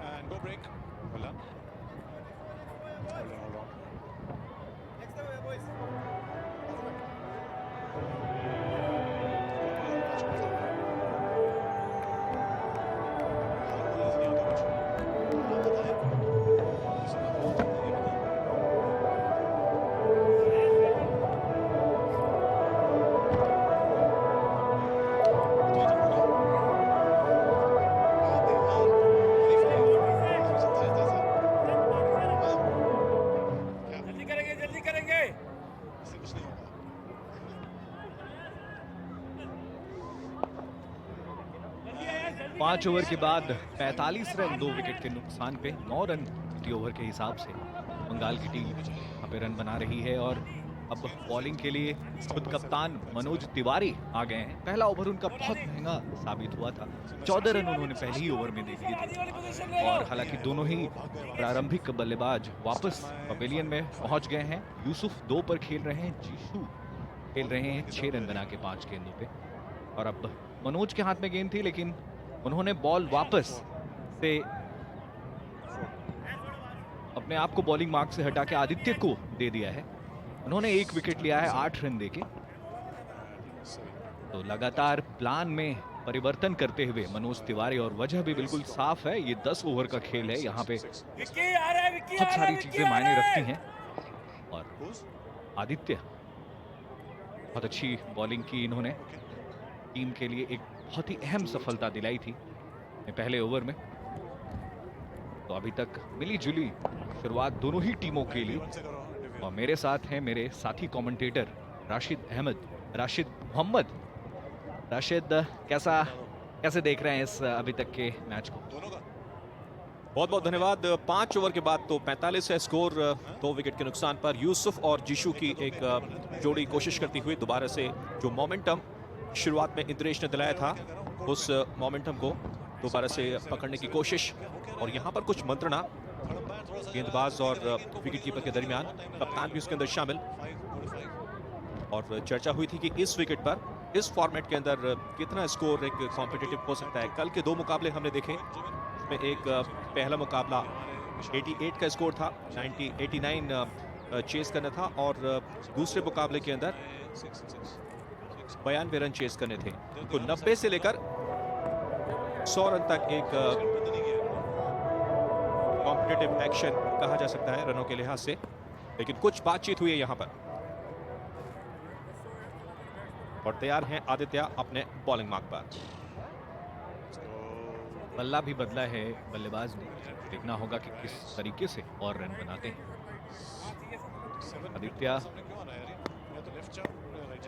5 ओवर के बाद 45 रन 2 विकेट के नुकसान पे 9 रन प्रति ओवर के हिसाब से बंगाल की टीम यहाँ पे रन बना रही है। और अब बॉलिंग के लिए खुद कप्तान मनोज तिवारी आ गए हैं। पहला ओवर उनका बहुत महंगा साबित हुआ था, 14 रन उन्होंने पहले ही ओवर में दे दिए थे। और हालांकि दोनों ही प्रारंभिक बल्लेबाज वापस पवेलियन में पहुंच गए हैं। यूसुफ 2 पर खेल रहे हैं, जीशू खेल रहे हैं 6 रन बना के 5 गेंदों पे। और अब मनोज के हाथ में गेंद थी, लेकिन उन्होंने बॉल वापस से अपने आप को बॉलिंग मार्क से हटा के आदित्य को दे दिया है। उन्होंने 1 विकेट लिया है 8 रन देके। तो लगातार प्लान में परिवर्तन करते हुए मनोज तिवारी, और वजह भी बिल्कुल साफ है, ये 10 ओवर का खेल है, यहाँ पे बहुत सारी चीजें मायने रखती हैं। और आदित्य बहुत अच्छी बॉलिंग की, इन्होंने टीम के लिए एक बहुत ही अहम सफलता दिलाई थी पहले ओवर में। तो अभी तक मिली जुली शुरुआत दोनों ही टीमों के लिए। और मेरे साथ हैं मेरे साथी कमेंटेटर राशिद मोहम्मद। राशिद, कैसे देख रहे हैं इस अभी तक के मैच को? बहुत बहुत धन्यवाद। 5 ओवर के बाद तो 45 है स्कोर 2 विकेट के नुकसान पर। यूसुफ और जीशू की एक जोड़ी कोशिश करती हुई दोबारा से जो मोमेंटम शुरुआत में इंद्रेश ने दिलाया था, उस मोमेंटम को दोबारा से पकड़ने की कोशिश। और यहाँ पर कुछ मंत्रणा गेंदबाज और विकेटकीपर के दरमियान, कप्तान भी उसके अंदर शामिल। और चर्चा हुई थी कि इस विकेट पर, इस फॉर्मेट के अंदर कितना स्कोर एक कॉम्पिटिटिव हो सकता है। कल के 2 मुकाबले हमने देखे, उसमें एक पहला मुकाबला 88 का स्कोर था, 89 चेस करना था, और दूसरे मुकाबले के अंदर 92 रन चेस करने थे। तो 90 से लेकर 100 रन तक एक कॉम्पिटिटिव एक्शन कहा जा सकता है रनों के लिहाज से। लेकिन कुछ बातचीत हुई है यहां पर, और तैयार हैं आदित्य अपने बॉलिंग मार्क पर। बल्ला भी बदला है बल्लेबाज ने, देखना होगा कि किस तरीके से और रन बनाते हैं आदित्य।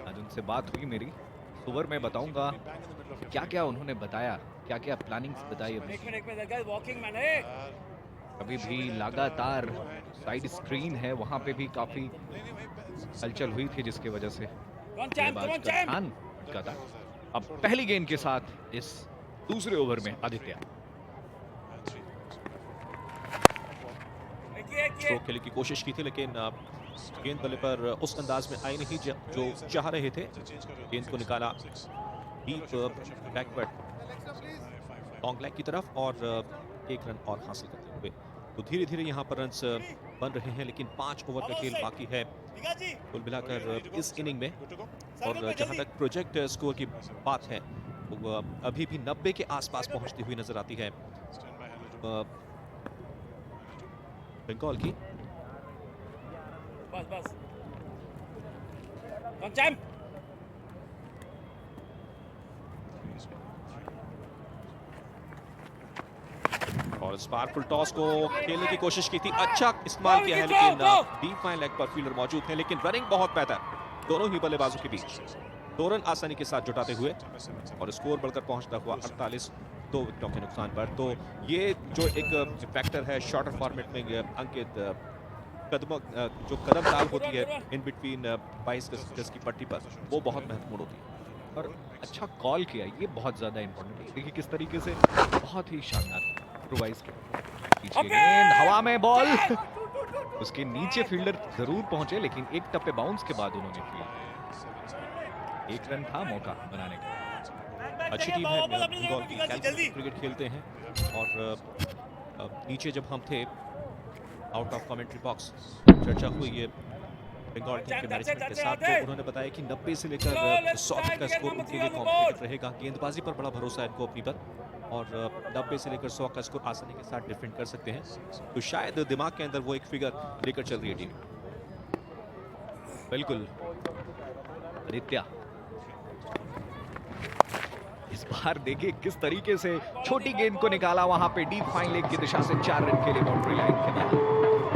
आज उनसे बात हुई मेरी, ओवर में बताऊंगा क्या क्या उन्होंने बताया, क्या क्या प्लानिंग्स बताई। अभी भी लगातार साइड स्क्रीन है, वहां पे भी काफी हलचल हुई थी, जिसकी वजह से बल्लेबाज का ध्यान भटका था। अब पहली गेंद के साथ इस दूसरे ओवर में आदित्य स्ट्रोक खेलने की कोशिश की थी, लेकिन गेंद बल्ले पर उस अंदाज में आई नहीं जो चाह रहे थे। गेंद को निकाला डीप बैकवर्ड लॉन्ग लेग की तरफ, और 1 रन और हासिल करते हुए तो धीरे धीरे यहाँ पर रन्स बन रहे हैं। लेकिन 5 ओवर का खेल बाकी है कुल मिलाकर इस इनिंग में। और जहां तक प्रोजेक्ट स्कोर की बात है, वो अभी भी 90 के आसपास पहुंचती हुई नजर आती है बंगाल की। और स्पार्कफुल टॉस को खेलने की कोशिश की थी, अच्छा इस्तेमाल किया है, लेकिन डीप फाइन लेग पर फील्डर मौजूद है। लेकिन रनिंग बहुत बेहतर दोनों ही बल्लेबाजों के बीच, 2 रन आसानी के साथ जुटाते हुए, और स्कोर बढ़कर पहुंचता हुआ 48 2 विकेटों के नुकसान पर। तो ये जो एक फैक्टर है शॉर्टर फॉर्मेट में अंकित, जो कदम ताल होती है इन बिटवीन 22 गज की पट्टी पर, वो बहुत महत्वपूर्ण होती है। और अच्छा कॉल किया, ये बहुत ज्यादा इंपॉर्टेंट है। देखिए किस तरीके से बहुत ही शानदार इम्प्रोवाइज किया, गेंद हवा में, बॉल उसके नीचे फील्डर जरूर पहुंचे, लेकिन एक टप्पे बाउंस के बाद उन्होंने फील्ड। 1 रन था मौका बनाने का। अच्छी टीम है बंगाल की, क्रिकेट खेलते हैं। और नीचे जब हम थे आउट ऑफ कमेंट्री बॉक्स, चर्चा हुई है बंगाल टीम के मैनेजमेंट के साथ, तो उन्होंने बताया कि 90 से लेकर 100 तक का स्कोर उनके लिए कॉम्पिटिटिव रहेगा। गेंदबाजी पर बड़ा भरोसा है इनको अपनी पर, और 90 से लेकर 100 का स्कोर आसानी के साथ डिफेंड कर सकते हैं। तो शायद दिमाग के अंदर वो एक फिगर लेकर चल रही है टीम। बिल्कुल आदित्य, इस बार देखिए किस तरीके से छोटी गेंद को निकाला, वहां पे डीप फाइन लेग की दिशा से 4 रन के लिए बाउंड्री लाइन के लिए।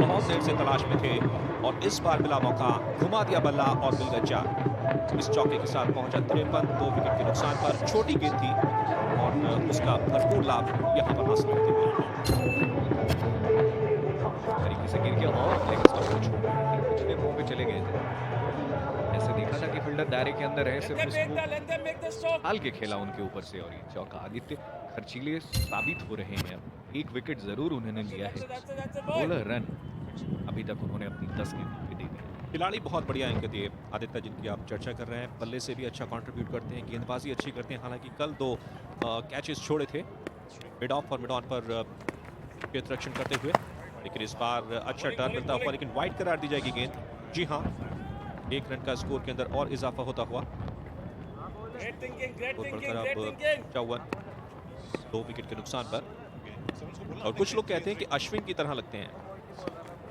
बहुत देर से तलाश में थे, और इस बार मिला मौका, घुमा दिया बल्ला और मिल गया 4। इस चौके के साथ पहुंचा 53, 2 विकेट के नुकसान पर। छोटी गेंद थी और उसका भरपूर लाभ यहां पर हासिल करते हुए तरीके से गिर गया और लेग स्टंप को छोड़ पिछले मुंह पे चले गए थे। ऐसे देखा था कि फील्डर दायरे के अंदर है, सिर्फ इसको हाल के खेला उनके ऊपर से और ये चौका। आदित्य खर्चीले साबित हो रहे हैं। एक विकेट जरूर उन्होंने लिया है, 16 रन अभी तक उन्होंने अपनी 10 गेंद पे दे दी। खिलाड़ी बहुत बढ़िया हैं ये आदित्य जिनकी आप चर्चा कर रहे हैं। बल्ले से भी अच्छा कंट्रीब्यूट करते हैं, गेंदबाजी अच्छी करते हैं। हालांकि कल 2 कैचेस छोड़े थे मिड ऑफ और मिड ऑन पर विकेट रक्षण करते हुए, लेकिन इस बार अच्छा टर्न मिलता हुआ, लेकिन वाइड करार दी जाएगी गेंद। जी हाँ, 1 रन का स्कोर के अंदर और इजाफा होता हुआ। 2 विकेट के नुकसान पर। और कुछ लोग कहते हैं कि अश्विन की तरह लगते हैं।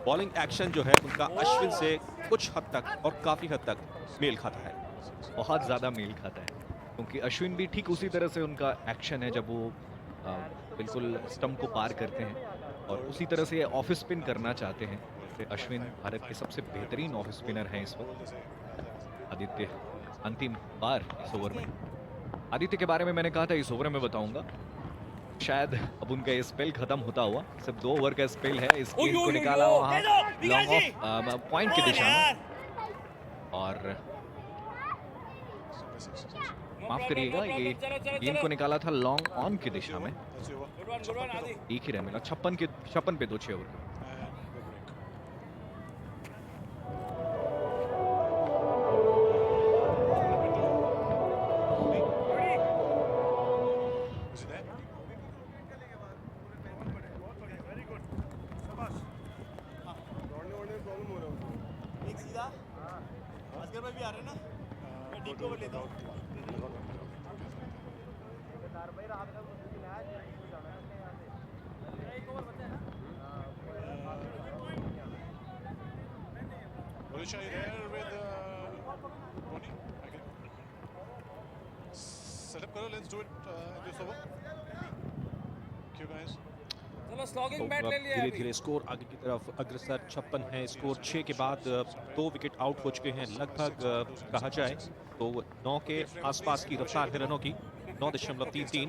बॉलिंग एक्शन जो है उनका अश्विन से कुछ हद तक और काफी हद तक मेल खाता है, बहुत ज्यादा मेल खाता है, क्योंकि अश्विन भी ठीक उसी तरह से उनका एक्शन है जब वो बिल्कुल स्टंप को पार करते हैं और उसी तरह से ऑफ स्पिन करना चाहते हैं। अश्विन भारत के सबसे बेहतरीन ऑफ स्पिनर हैं इस वक्त। आदित्य अंतिम बार इस ओवर में। आदित्य के बारे में मैंने कहा था इस ओवर में बताऊंगा, शायद अब उनका ये स्पेल खत्म होता हुआ। सिर्फ 2 ओवर का स्पेल है। इस गेंद को निकाला वहां लॉन्ग ऑफ पॉइंट की दिशा में, और माफ करिएगा ये गेंद को निकाला था लॉन्ग ऑन की दिशा में। एक ही रन मिला 56 पे 2 6 over. Alisha, are you there with Tony? Okay. Set up, let's do it in this over. Thank you guys. धीरे धीरे स्कोर आगे की तरफ अग्रसर 56 है स्कोर। 6 के बाद 2 विकेट आउट हो चुके हैं लगभग, कहा जाए तो 9 के आसपास की रफ्तार है रनों की, 9.33।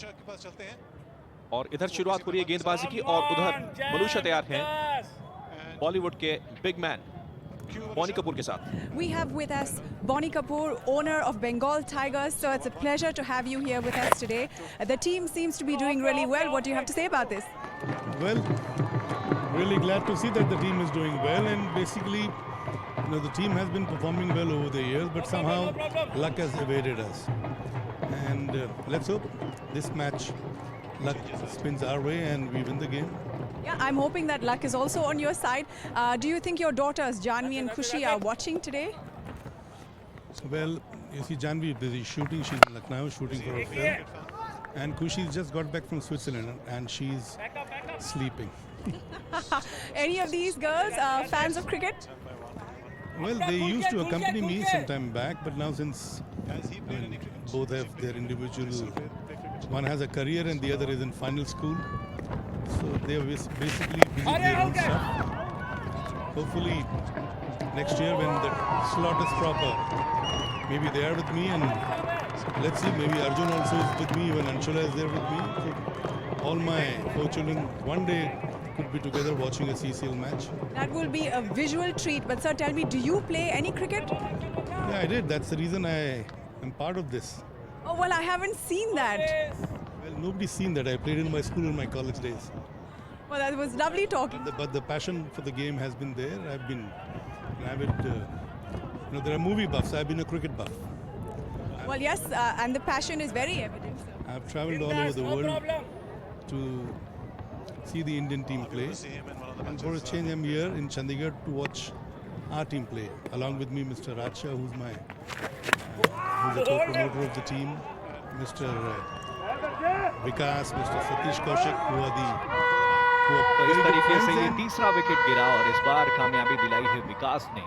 के पास चलते हैं और इधर शुरुआत हो रही है गेंदबाजी की और उधर मलूशा तैयार हैं बॉलीवुड के बिग मैन Bonnie Kapoor के साथ। We have with us Bonnie Kapoor, owner of Bengal Tigers. So it's a pleasure to have you here with us today. The team seems to be doing really well. What do you have to say about this? Well, really glad to see that the team is doing well, and basically, the team has been performing well over the years, but somehow luck has evaded us. And let's hope this match luck spins our way and we win the game. Yeah, I'm hoping that luck is also on your side. Do you think your daughters, Janvi and Khushi, are watching today? Well, you see, Janvi is busy shooting. She's in Lucknow shooting for her film. And Khushi just got back from Switzerland and she's sleeping. Any of these girls fans of cricket? Well, they used to accompany me some time back, but now since both have their individual, one has a career and the other is in final school. So they are basically busy their own stuff. Hopefully next year when the slot is proper, maybe they are with me, and let's see, maybe Arjun also is with me, even Anshula is there with me. So all my 4 children one day could be together watching a CCL match. That will be a visual treat. But sir, tell me, do you play any cricket? Yeah, I did. That's the reason I am part of this. Oh, well, I haven't seen that. Well, nobody's seen that. I played in my school in my college days. Well, that was lovely talking. But the passion for the game has been there. I've been an avid, there are movie buffs. I've been a cricket buff. Well, yes, and the passion is very evident, sir. I've traveled all over the world to see the Indian team play. And for a change, I'm here in Chandigarh to watch our team play. Along with me, Mr. Raja, who's a co-promoter of the team, Mr. Vikas, Mr. Satish Kaushik, who are the तो इस तरीके से ये तीसरा विकेट गिरा और इस बार कामयाबी दिलाई है विकास ने।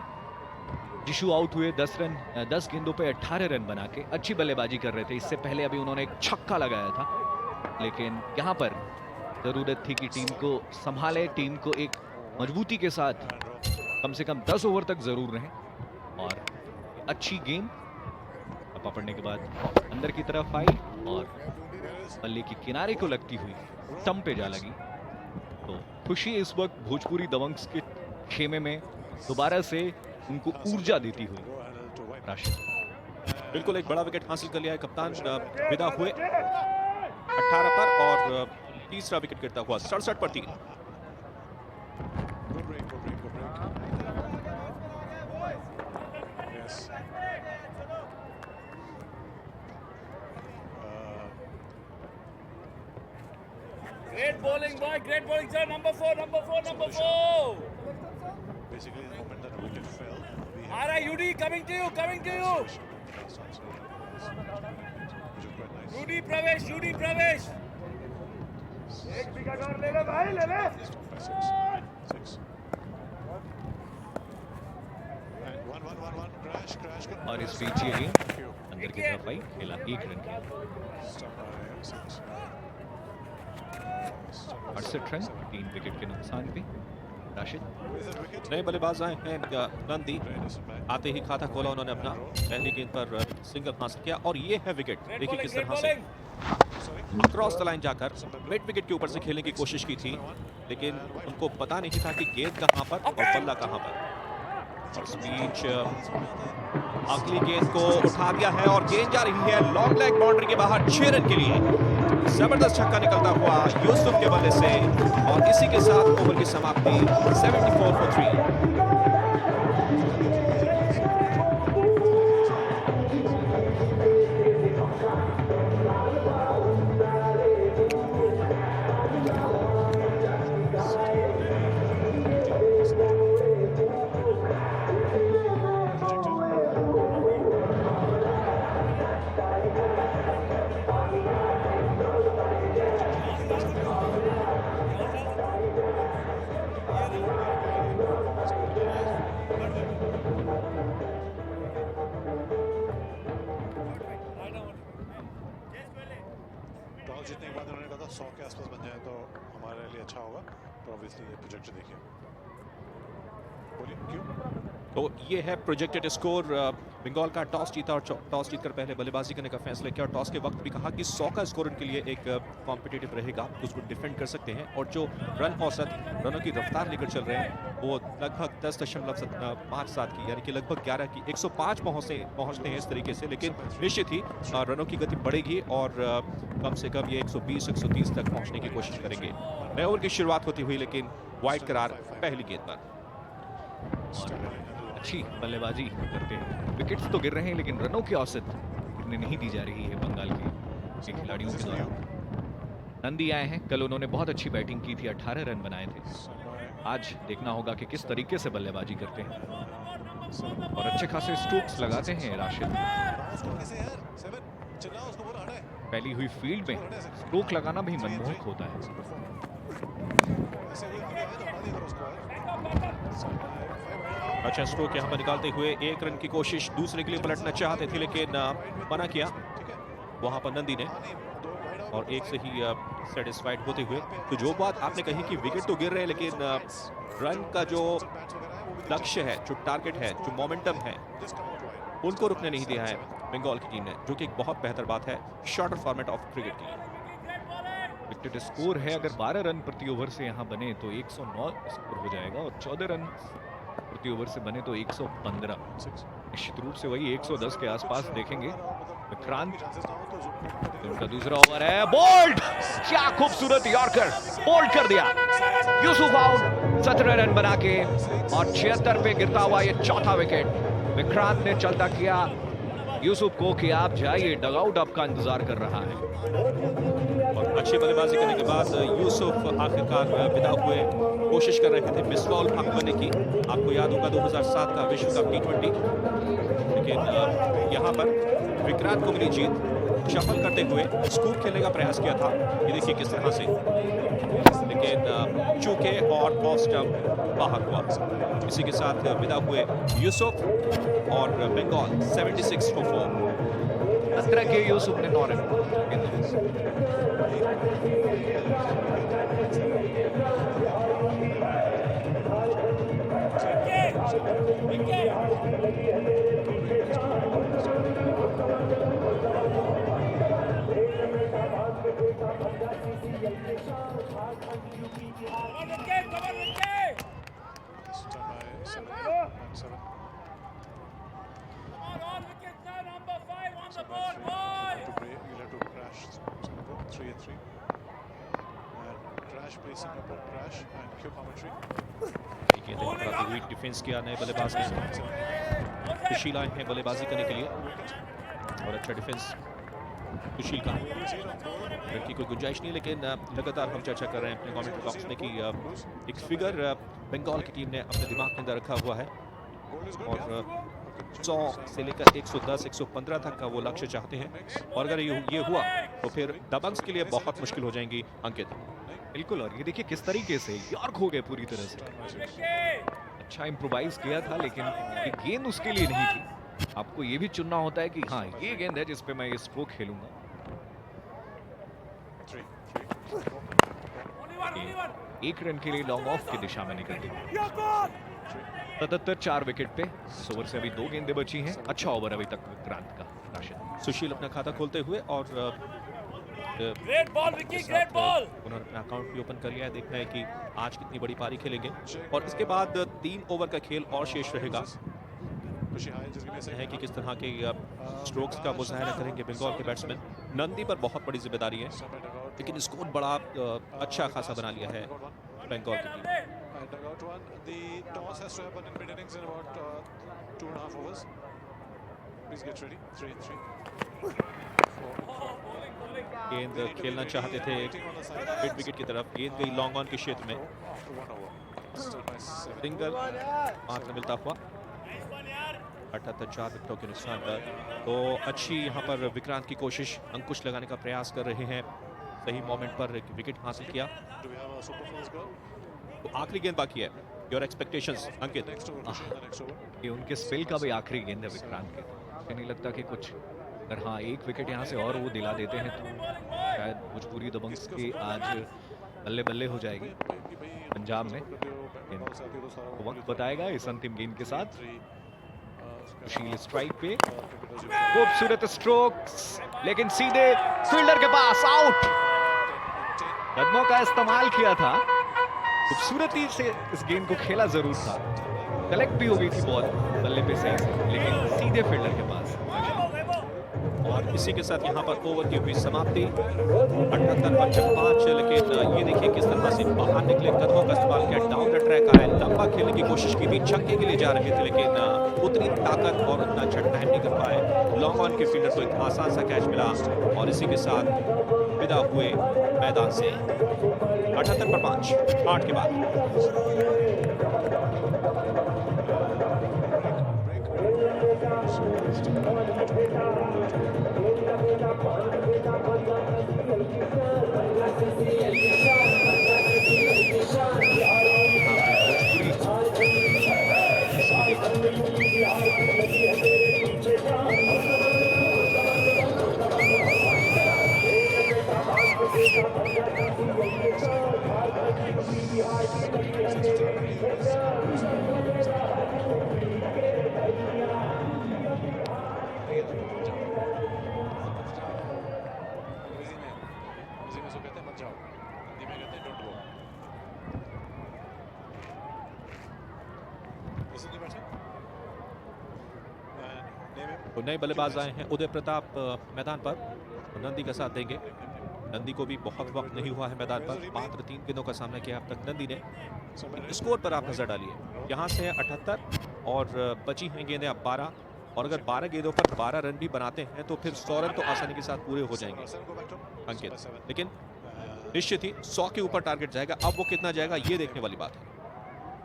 जिशु आउट हुए 10 रन 10 गेंदों पे 18 रन बना के अच्छी बल्लेबाजी कर रहे थे। इससे पहले अभी उन्होंने एक छक्का लगाया था, लेकिन यहाँ पर जरूरत थी कि टीम को संभाले, टीम को एक मजबूती के साथ कम से कम 10 ओवर तक जरूर रहें। और अच्छी गेंद पकड़ने के बाद अंदर की तरफ आई और बल्ले की किनारे को लगती हुई स्टंप पे जा लगी। तो खुशी इस वक्त भोजपुरी दबंग्स के खेमे में दोबारा से उनको ऊर्जा देती हुई राशिद। बिल्कुल एक बड़ा विकेट हासिल कर लिया है कप्तान, विदा हुए 18 पर और तीसरा विकेट गिरता हुआ 67 पर 3। Great bowling, boy. Great bowling, sir. Number 4, number 4, number 4. Basically, the moment that the wicket fell, we All right, UD, coming to you, coming to you. UD Pravesh, UD Pravesh. एक विकेट और ले ले भाई, ले ले. और इस बीच ये गेंद अंदर की तरफ आई, खेला 1 रन के 68 रन 3 विकेट के नुकसान पे। राशिद नए बल्लेबाज आए हैं नंदी, आते ही खाता खोला उन्होंने अपना, पहली गेंद पर सिंगल हासिल किया और ये है विकेट। देखिए किस तरह से क्रॉस द लाइन जाकर मिड विकेट के ऊपर से खेलने की कोशिश की थी, लेकिन उनको पता नहीं था कि गेंद कहां पर और बल्ला कहां पर। और इस बीच अगली गेंद को उठा दिया है और गेंद जा रही है लॉन्ग लेग बाउंड्री के बाहर 6 रन के लिए। जबरदस्त छक्का निकलता हुआ यूसुफ के बल्ले से और इसी के साथ ओवर की समाप्ति 74 for 3। जीतने के बाद उन्होंने कहा था 100 के आसपास बन जाए तो हमारे लिए अच्छा होगा, तो ऑब्वियसली ये प्रोजेक्ट देखिए। बोलिए क्यों? तो ये है प्रोजेक्टेड स्कोर। बंगाल का टॉस जीता और टॉस जीतकर पहले बल्लेबाजी करने का फैसला किया और टॉस के वक्त भी कहा कि 100 का स्कोर उनके लिए एक कॉम्पिटिटिव रहेगा, उसको डिफेंड कर सकते हैं। और जो रन औसत रनों की रफ्तार लेकर चल रहे हैं वो लगभग 10.57 की, यानी कि लगभग 11 की 105 पहुंचते हैं इस तरीके से। लेकिन निश्चित ही रनों की गति बढ़ेगी और कम से कम ये 120-130 तक पहुंचने की कोशिश करेंगे। नए ओवर की शुरुआत होती हुई लेकिन वाइड करार पहली गेंद पर। अच्छी बल्लेबाजी करते हैं, विकेट्स तो गिर रहे हैं लेकिन रनों की औसत गिरने नहीं दी जा रही है बंगाल के खिलाड़ियों के द्वारा। नंदी आए हैं, कल उन्होंने बहुत अच्छी बैटिंग की थी, 18 रन बनाए थे। आज देखना होगा कि किस तरीके से बल्लेबाजी करते हैं और अच्छे खासे स्ट्रोक्स लगाते हैं राशिद। फैली हुई फील्ड में स्ट्रोक लगाना भी मनमोहक होता है। अच्छा स्ट्रोक यहाँ पर निकालते हुए 1 रन की कोशिश, दूसरे के लिए पलटना चाहते थे लेकिन मना किया वहां पर नंदी ने और एक से ही सेटिस्फाइड होते हुए। तो जो बात आपने कही कि विकेट तो गिर रहे हैं लेकिन रन का जो लक्ष्य है, जो टारगेट है, जो मोमेंटम है, उनको रुकने नहीं दिया है बंगाल की टीम ने, जो कि एक बहुत बेहतर बात है शॉर्टर फॉर्मेट ऑफ क्रिकेट के लिए। विकेट स्कोर है अगर 12 रन प्रति ओवर से यहाँ बने तो 109 स्कोर हो जाएगा और 14 रन प्रति ओवर से बने तो 115। निश्चित रूप से वही 110 के आसपास देखेंगे। विक्रांत उनका दूसरा ओवर है, बोल्ड, क्या खूबसूरत यॉर्कर, बोल्ड कर दिया। यूसुफ आउट 17 रन बना के और 76 पे गिरता हुआ ये चौथा विकेट। विक्रांत ने चलता किया यूसुफ को कि आप जाइए, डगआउट आपका इंतजार कर रहा है। और अच्छी बल्लेबाजी करने के बाद यूसुफ आखिरकार विदा हुए, कोशिश कर रहे थे मिसबॉल हक बनने की। आपको याद होगा 2007 का विश्व कप T20, लेकिन यहाँ पर विक्रांत को मिली जीत। शफल करते हुए स्कूप खेलने का प्रयास किया था, ये देखिए किस तरह से, लेकिन चूके और ऑफ स्टंप बाहर हुआ। इसी के साथ विदा हुए यूसुफ और बंगाल 76 for 4। 17 के यूसुफ ने 9 रन। डिफेंस किया नए बल्लेबाज ने, सुशील आए हैं बल्लेबाजी करने के लिए और अच्छा डिफेंस सुशील का, लड़की कोई गुंजाइश नहीं, लेकिन लगातार हम चर्चा कर रहे हैं अपने कमेंट्री बॉक्स में कि एक फिगर बंगाल की टीम ने अपने दिमाग के अंदर रखा हुआ है और 100 से लेकर 110, 115 तक का वो लक्ष्य चाहते हैं और अगर ये हुआ तो फिर दबंग्स के लिए बहुत मुश्किल हो जाएंगी अंकित। बिल्कुल, और ये देखिए किस तरीके से यॉर्क हो गए पूरी तरह से। अच्छा इम्प्रोवाइज किया था लेकिन ये गेंद उसके लिए नहीं थी। आपको ये भी चुनना होता है कि हाँ ये गेंद है जिस पे मैं ये स्ट्रोक खेलूंगा। 1 रन के लिए लॉन्ग ऑफ की दिशा में निकल गया। 77 4 विकेट पे। इस ओवर से अभी 2 गेंदें बची हैं। अच्छा ओवर अभी तक विक्रांत का। राशिद सुशील अपना खाता खोलते हुए और great ball Vicky, great ball. उन्होंने अपना अकाउंट भी ओपन कर लिया है। देखना है कि आज कितनी बड़ी पारी खेलेंगे और इसके बाद 3 ओवर का खेल और शेष रहेगा है कि किस तरह के स्ट्रोक्स का मुजाहरा करेंगे बंगाल के बैट्समैन। नंदी पर बहुत बड़ी जिम्मेदारी है लेकिन स्कोर बड़ा अच्छा खासा बना लिया है बंगाल की गेंद खेलना चाहते थे मिड विकेट की तरफ, गेंद गई लॉन्ग ऑन के क्षेत्र में, सिंगल मात्र मिलता हुआ 78 4 विकेटों के नुकसान पर। तो अच्छी यहाँ पर विक्रांत की कोशिश, अंकुश लगाने का प्रयास कर रहे हैं, सही मोमेंट पर एक विकेट हासिल किया। तो आखिरी गेंद बाकी है। योर एक्सपेक्टेशंस अंकित? ये उनके स्पेल का भी आखिरी गेंद है विक्रांत के। मुझे नहीं लगता कि कुछ अगर हाँ 1 विकेट यहाँ से और वो दिला देते हैं तो शायद भोजपुरी दबंग्स की आज बल्ले बल्ले हो जाएगी पंजाब में। तो वक्त बताएगा इस अंतिम गेंद के साथ। सुशील स्ट्राइक पे, खूबसूरत स्ट्रोक्स लेकिन सीधे फील्डर के पास, आउट। कदमों का इस्तेमाल किया था, खूबसूरती से इस गेंद को खेला जरूर था, कलेक्ट भी हो गई थी बॉल बल्ले पे सही से, लेकिन सीधे फील्डर के पास। और इसी के साथ यहाँ पर ओवर की हुई समाप्ति 78 पर 5। लेकिन ये देखिए किस तरह से बाहर निकले, कदमों का इस्तेमाल किया, डाउन द ट्रैक आए, लंबा खेलने की कोशिश की थी, छक्के के लिए जा रहे थे लेकिन उतनी ताकत और उतना झटका नहीं कर पाए। लॉन्ग ऑन के फील्डर को एक आसान सा कैच मिला और इसी के साथ विदा हुए मैदान से 78 पर 5 8 के बाद। तो नए बल्लेबाज आए हैं उदय प्रताप मैदान पर, नंदी का साथ देंगे। नंदी को भी बहुत वक्त नहीं हुआ है मैदान पर, मात्र 3 गेंदों का सामना किया अब तक नंदी ने। स्कोर पर आप नजर डालिए, यहाँ से 78 और बची हैं गेंदें अब 12, और अगर 12 गेंदों पर 12 रन भी बनाते हैं तो फिर 100 रन तो आसानी के साथ पूरे हो जाएंगे अंकित। लेकिन निश्चित ही 100 के ऊपर टारगेट जाएगा, अब वो कितना जाएगा ये देखने वाली बात है।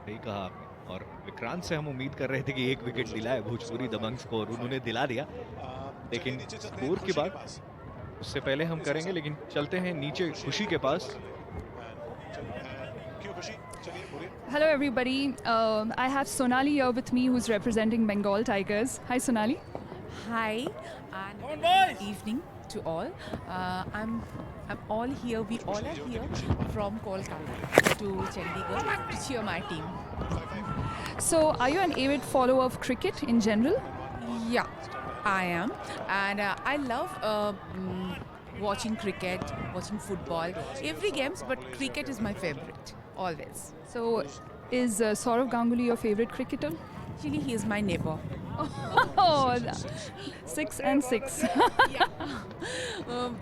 सही कहा आपने, और विक्रांत से हम उम्मीद कर रहे थे कि 1 विकेट दिलाए भोजपुरी दबंग्स को, और उन्होंने दिला दिया। लेकिन स्कोर की बात उससे पहले हम करेंगे, लेकिन चलते हैं नीचे खुशी के पास। Hello everybody, I have Sonali here with me who's representing Bengal Tigers. Hi Sonali. Hi and good evening to all. I'm all here, we all are here from Kolkata to Chandigarh to cheer my team. So are you an avid follower of cricket in general? Yeah, I am, and I love watching cricket, watching football, every games, but cricket is my favorite, always. So, is Sourav Ganguly your favorite cricketer? Actually, he is my neighbor. Oh, 6 and 6.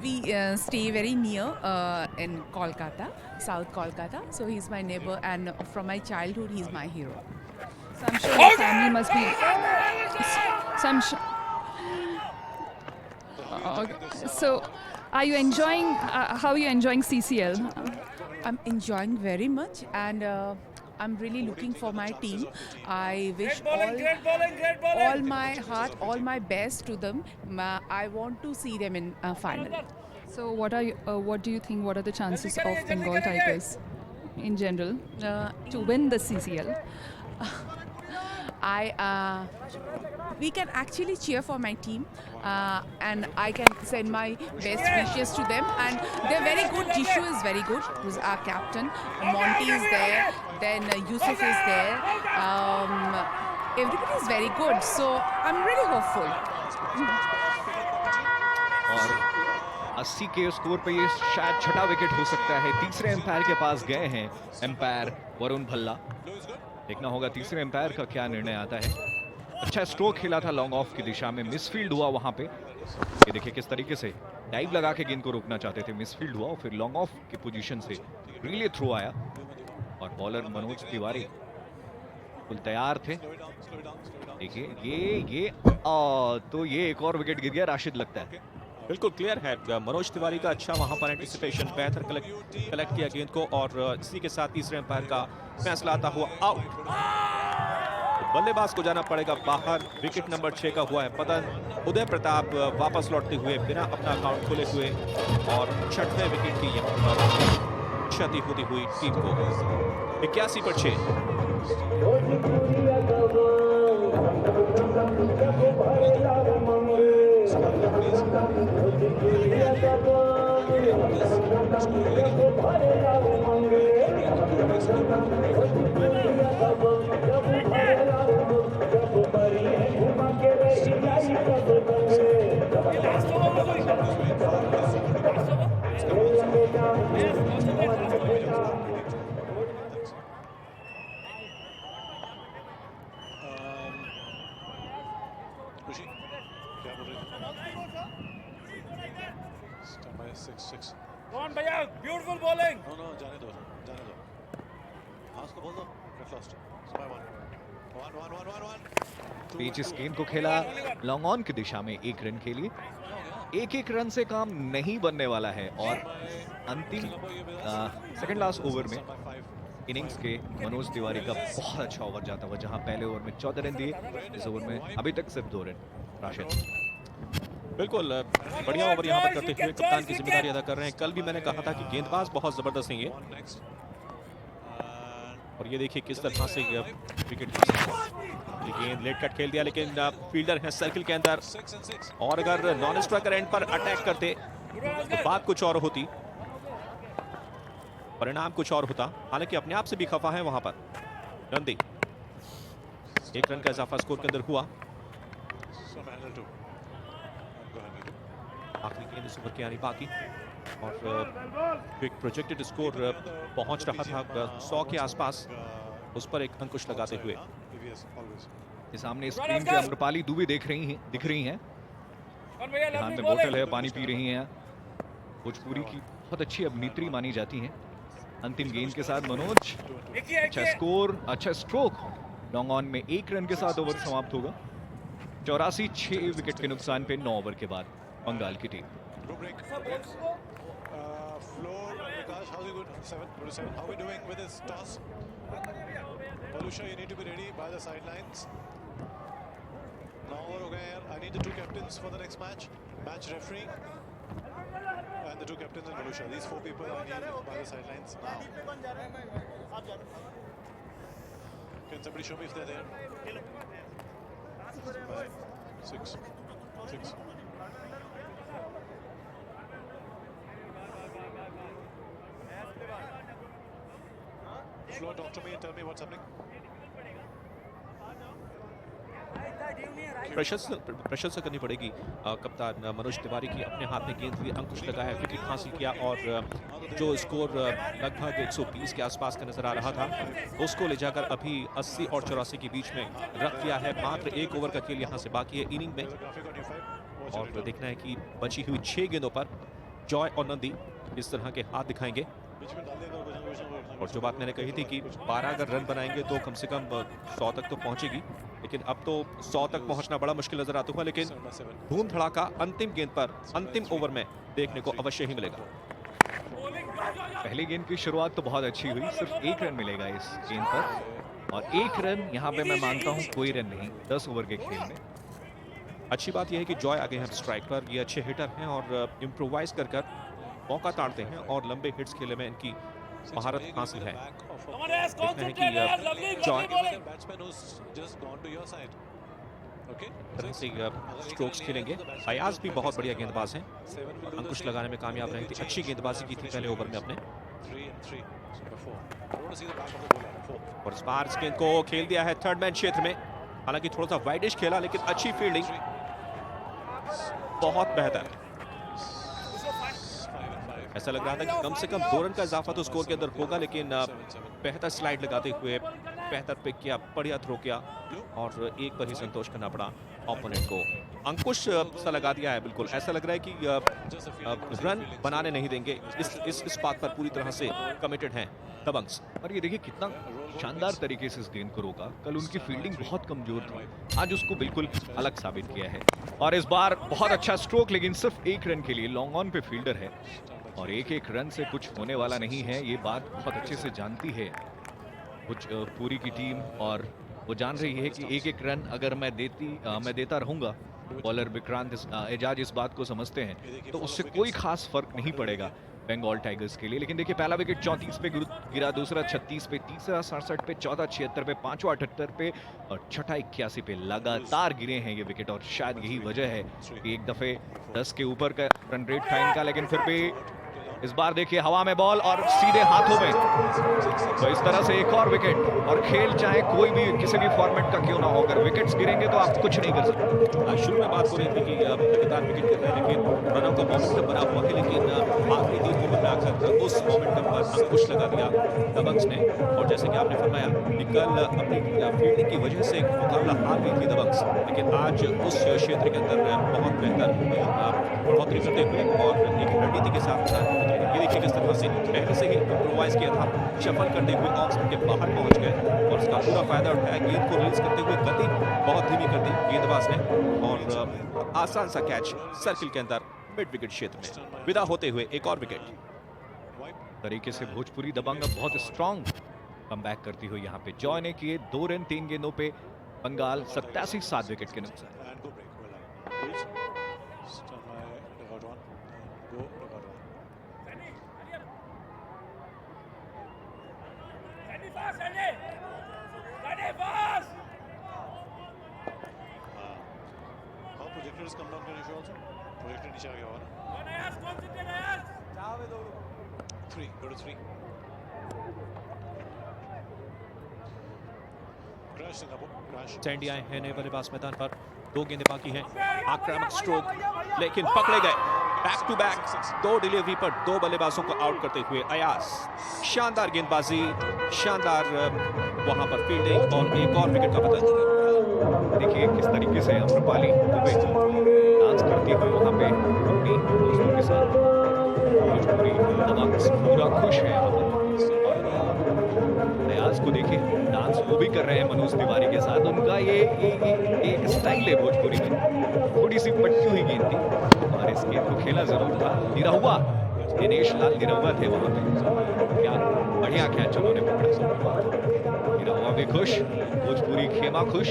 We stay very near in Kolkata, South Kolkata. So he's my neighbor, and from my childhood, he's my hero. So I'm sure your family must be. So I'm sure. So, are you enjoying? How are you enjoying CCL? I'm enjoying very much, and I'm really looking for my team. I wish all my heart, all my best to them. I want to see them in final. So, what do you think? What are the chances of Bengal Tigers, in general, to win the CCL? We can actually cheer for my team, and I can send my best wishes to them. And they're very good. Jishu is very good, who's our captain. Monty is there. Then Yusuf is there. Everybody is very good. So I'm really hopeful. और 80 के स्कोर पे ये शायद छठा विकेट हो सकता है। तीसरे एम्पायर के पास गए हैं एम्पायर वरुण भल्ला। देखना होगा तीसरे एम्पायर का क्या निर्णय आता है। अच्छा स्ट्रोक खेला था लॉन्ग ऑफ की दिशा में, मिसफील्ड हुआ वहां पे। ये देखिए किस तरीके से डाइव लगा के गेंद को रोकना चाहते थे, मिसफील्ड हुआ और फिर लॉन्ग ऑफ की पोजीशन से रिले थ्रो आया और बॉलर मनोज तिवारी बिल्कुल तैयार थे। देखिए ये तो ये एक और विकेट गिर गया राशिद, लगता है बिल्कुल क्लियर है। मनोज तिवारी का अच्छा वहां पर एंटिसिपेशन, बेहतर कलेक्ट किया गेंद को और इसी के साथ तीसरे एम्पायर का फैसला आता हुआ आउट। बल्लेबाज को जाना पड़ेगा बाहर। विकेट नंबर 6 का हुआ है पतन। उदय प्रताप वापस लौटते हुए बिना अपना अकाउंट खोले हुए और छठवें विकेट की क्षति होती हुई टीम को 81 पर 6। कौन भैया ब्यूटीफुल बॉलिंग। नो जाने दो उसको बोल दो फर्स्ट 1 पेच इस गेंद को खेला लॉन्ग ऑन की दिशा में, 1 रन के लिए। एक रन से काम नहीं बनने वाला है और अंतिम सेकंड लास्ट ओवर में इनिंग्स के मनोज तिवारी का बहुत अच्छा ओवर जाता हुआ, जहां पहले ओवर में 14 रन दिए, इस ओवर में अभी तक सिर्फ 2 रन। राशिद बिल्कुल बढ़िया ओवर यहाँ पर करते हुए कप्तान की जिम्मेदारी अदा कर रहे हैं। कल भी मैंने कहा था कि गेंदबाज बहुत जबरदस्त हैं ये, और ये देखिए किस तरह से विकेट गेंद लेट कट खेल दिया, लेकिन फील्डर है सर्किल के अंदर, और अगर नॉन स्ट्राइकर एंड पर अटैक करते तो बात कुछ और होती, परिणाम कुछ और होता। हालांकि अपने आप से भी खफा है वहां पर। रंदी 1 रन का इजाफा स्कोर के अंदर हुआ। आखिरी गेंद इस ओवर की आनी बाकी, और एक प्रोजेक्टेड स्कोर पहुंच रहा था 100 के आसपास, उस पर एक अंकुश लगाते हुए। ये सामने स्क्रीन पे अम्रपाली दुबे दिख रही हैं। ध्यान में बोतल है, पानी पी रही हैं। भोजपुरी की बहुत अच्छी अभिनेत्री मानी जाती हैं। अंतिम गेंद के साथ मनोज, अच्छा स्कोर, अच्छा स्ट्रोक। लॉन्ग ऑन में 1 रन के साथ ओवर समाप्त होगा। 84 6 विकेट के नुकसान पे 9 ओवर के बाद बंगाल की team. Palusha, you need to be ready by the sidelines. 9 over हो गए हैं। I need the 2 captains for the next match. Match referee and the 2 captains and Palusha. These 4 people I need by the sidelines now. Can somebody show me if they're there? 6. Flo, talk to me and tell me what's happening. प्रशंसा करनी पड़ेगी कप्तान मनोज तिवारी की। अपने हाथ में गेंद लिए अंकुश लगाया, विकेट हासिल किया और जो स्कोर लगभग 120 के आसपास का नजर आ रहा था उसको ले जाकर अभी 80 और 84 के बीच में रख दिया है। मात्र 1 ओवर का खेल यहाँ से बाकी है इनिंग में और देखना है कि बची हुई 6 गेंदों पर जॉय और नंदी इस तरह के हाथ दिखाएंगे। और जो बात मैंने कही थी कि 12 अगर रन बनाएंगे तो कम से कम 100 तक तो पहुंचेगी, लेकिन अब तो 100 तक पहुंचना बड़ा मुश्किल नजर आता हुआ। लेकिन धूम धड़ाका अंतिम गेंद पर अंतिम ओवर में देखने को अवश्य ही मिलेगा। पहली गेंद की शुरुआत तो बहुत अच्छी हुई, सिर्फ 1 रन मिलेगा इस गेंद पर और 1 रन यहाँ पे मैं मानता हूँ कोई रन नहीं 10 ओवर के खेल में। अच्छी बात यह है कि जॉय आगे हैं स्ट्राइक पर, ये अच्छे हिटर हैं और इम्प्रोवाइज कर मौका ताड़ते हैं और लंबे हिट्स खेलने में इनकी महारत हासिल है। देखना है कि जॉय स्ट्रोक्स खेलेंगे। अयाज भी बहुत बढ़िया गेंदबाज हैं, अंकुश लगाने में कामयाब रहे थे, अच्छी गेंदबाजी की थी पहले ओवर में अपने। और इस बार इस गेंद को खेल दिया है थर्ड मैन क्षेत्र में, हालांकि थोड़ा सा वाइडिश खेला लेकिन अच्छी फील्डिंग, बहुत बेहतर। ऐसा लग रहा था कि कम से कम 2 रन का इजाफा तो स्कोर के अंदर होगा, लेकिन बेहतर स्लाइड लगाते हुए बेहतर पिक किया, बढ़िया थ्रो किया और एक पर ही संतोष करना पड़ा ओपोनेंट को। अंकुश सा लगा दिया है, बिल्कुल ऐसा लग रहा है कि रन बनाने नहीं देंगे, इस बात पर पूरी तरह से कमिटेड हैं दबंग्स। और ये देखिए कितना शानदार तरीके से इस गेंद को रोका। कल उनकी फील्डिंग बहुत कमजोर थी, आज उसको बिल्कुल अलग साबित किया है। और इस बार बहुत अच्छा स्ट्रोक, लेकिन सिर्फ 1 रन के लिए लॉन्ग ऑन पे फील्डर है और 1-1 रन से कुछ होने वाला नहीं है, ये बात बहुत अच्छे से जानती है कुछ पूरी की टीम। और वो जान रही है कि 1-1 रन अगर मैं देता रहूंगा, बॉलर विक्रांत एजाज इस बात को समझते हैं, तो उससे कोई खास फर्क नहीं पड़ेगा बंगाल टाइगर्स के लिए। लेकिन देखिए पहला विकेट 34 पे गिरा, दूसरा 36 पे, तीसरा 67 पे, चौथा 76 पे, पांचवा 78 पे और छठा 81 पे लगातार गिरे हैं ये विकेट। और शायद यही वजह है कि एक दफे 10 के ऊपर का रन रेट था इनका, लेकिन फिर भी इस बार देखिए हवा में बॉल और सीधे हाथों में, तो इस तरह से एक और विकेट। और खेल चाहे कोई भी किसी भी फॉर्मेट का क्यों ना हो, अगर विकेट्स गिरेंगे तो आप कुछ नहीं कर सकते। शुरू में बात हो रही थी कि लगातार विकेट गिर रहे हैं, लेकिन रनों का मोमेंटम बना हुआ है, लेकिन आखिरी 3 ओवर में आकर उस मोमेंटम पर अंकुश लगा दिया दबंग्स ने। और जैसे कि आपने फरमाया कि कल अपनी फील्डिंग की वजह से मुकाबला हार गई थी दबंग्स, लेकिन आज उस क्षेत्र के अंदर बहुत बेहतर बढ़ोतरी करते हुए और एक रणनीति के साथ ये देखिए किस तरह से पहले से ही इम्प्रोवाइज किया था, शफल करते हुए ऑफ स्पिन के बाहर पहुंच गए और उसका पूरा फायदा उठाया। गेंद को रिलीज करते हुए गति बहुत धीमी कर दी गेंदबाज ने और आसान सा कैच सर्किल के अंदर मिड विकेट क्षेत्र में विदा होते हुए एक और विकेट। तरीके से भोजपुरी दबंग बहुत स्ट्रॉन्ग कमबैक करती हुई यहाँ पे जॉय ने किए 2 रन 3 गेंदों पे, बंगाल 87-7 विकेट के नुकसान। Projector is come down can issue also. Projector नीचे आ गया होगा ना। 3 go to 3. Crash Singapore crash. Sandy आए हैं नए बल्लेबाज मैदान पर, 2 गेंदें बाकी हैं, आक्रामक स्ट्रोक लेकिन पकड़े गए। बैक टू बैक 2 डिलीवरी पर 2 बल्लेबाजों को आउट करते हुए अयाज, शानदार गेंदबाजी, शानदार वहां पर फील्डिंग और एक और विकेट का पतन। देखिए किस तरीके से अम्रपाली दुबे डांस करती हुई वहां पे अपनी दोस्तों के साथ, भोजपुरी दबंग्स पूरा खुश है यहाँ पर। अयाज को देखिए डांस वो भी कर रहे हैं मनोज तिवारी के साथ, उनका ये एक स्टाइल है भोजपुरी में। थोड़ी सी पट्टी हुई गेंद थी और इस गेंद को खेला जरूर था, निरहुआ दिनेश लाल निरहुआ थे वहां पे, क्या बढ़िया कैच उन्होंने पकड़ा। निरहुआ भी खुश, भोजपुरी खेमा खुश।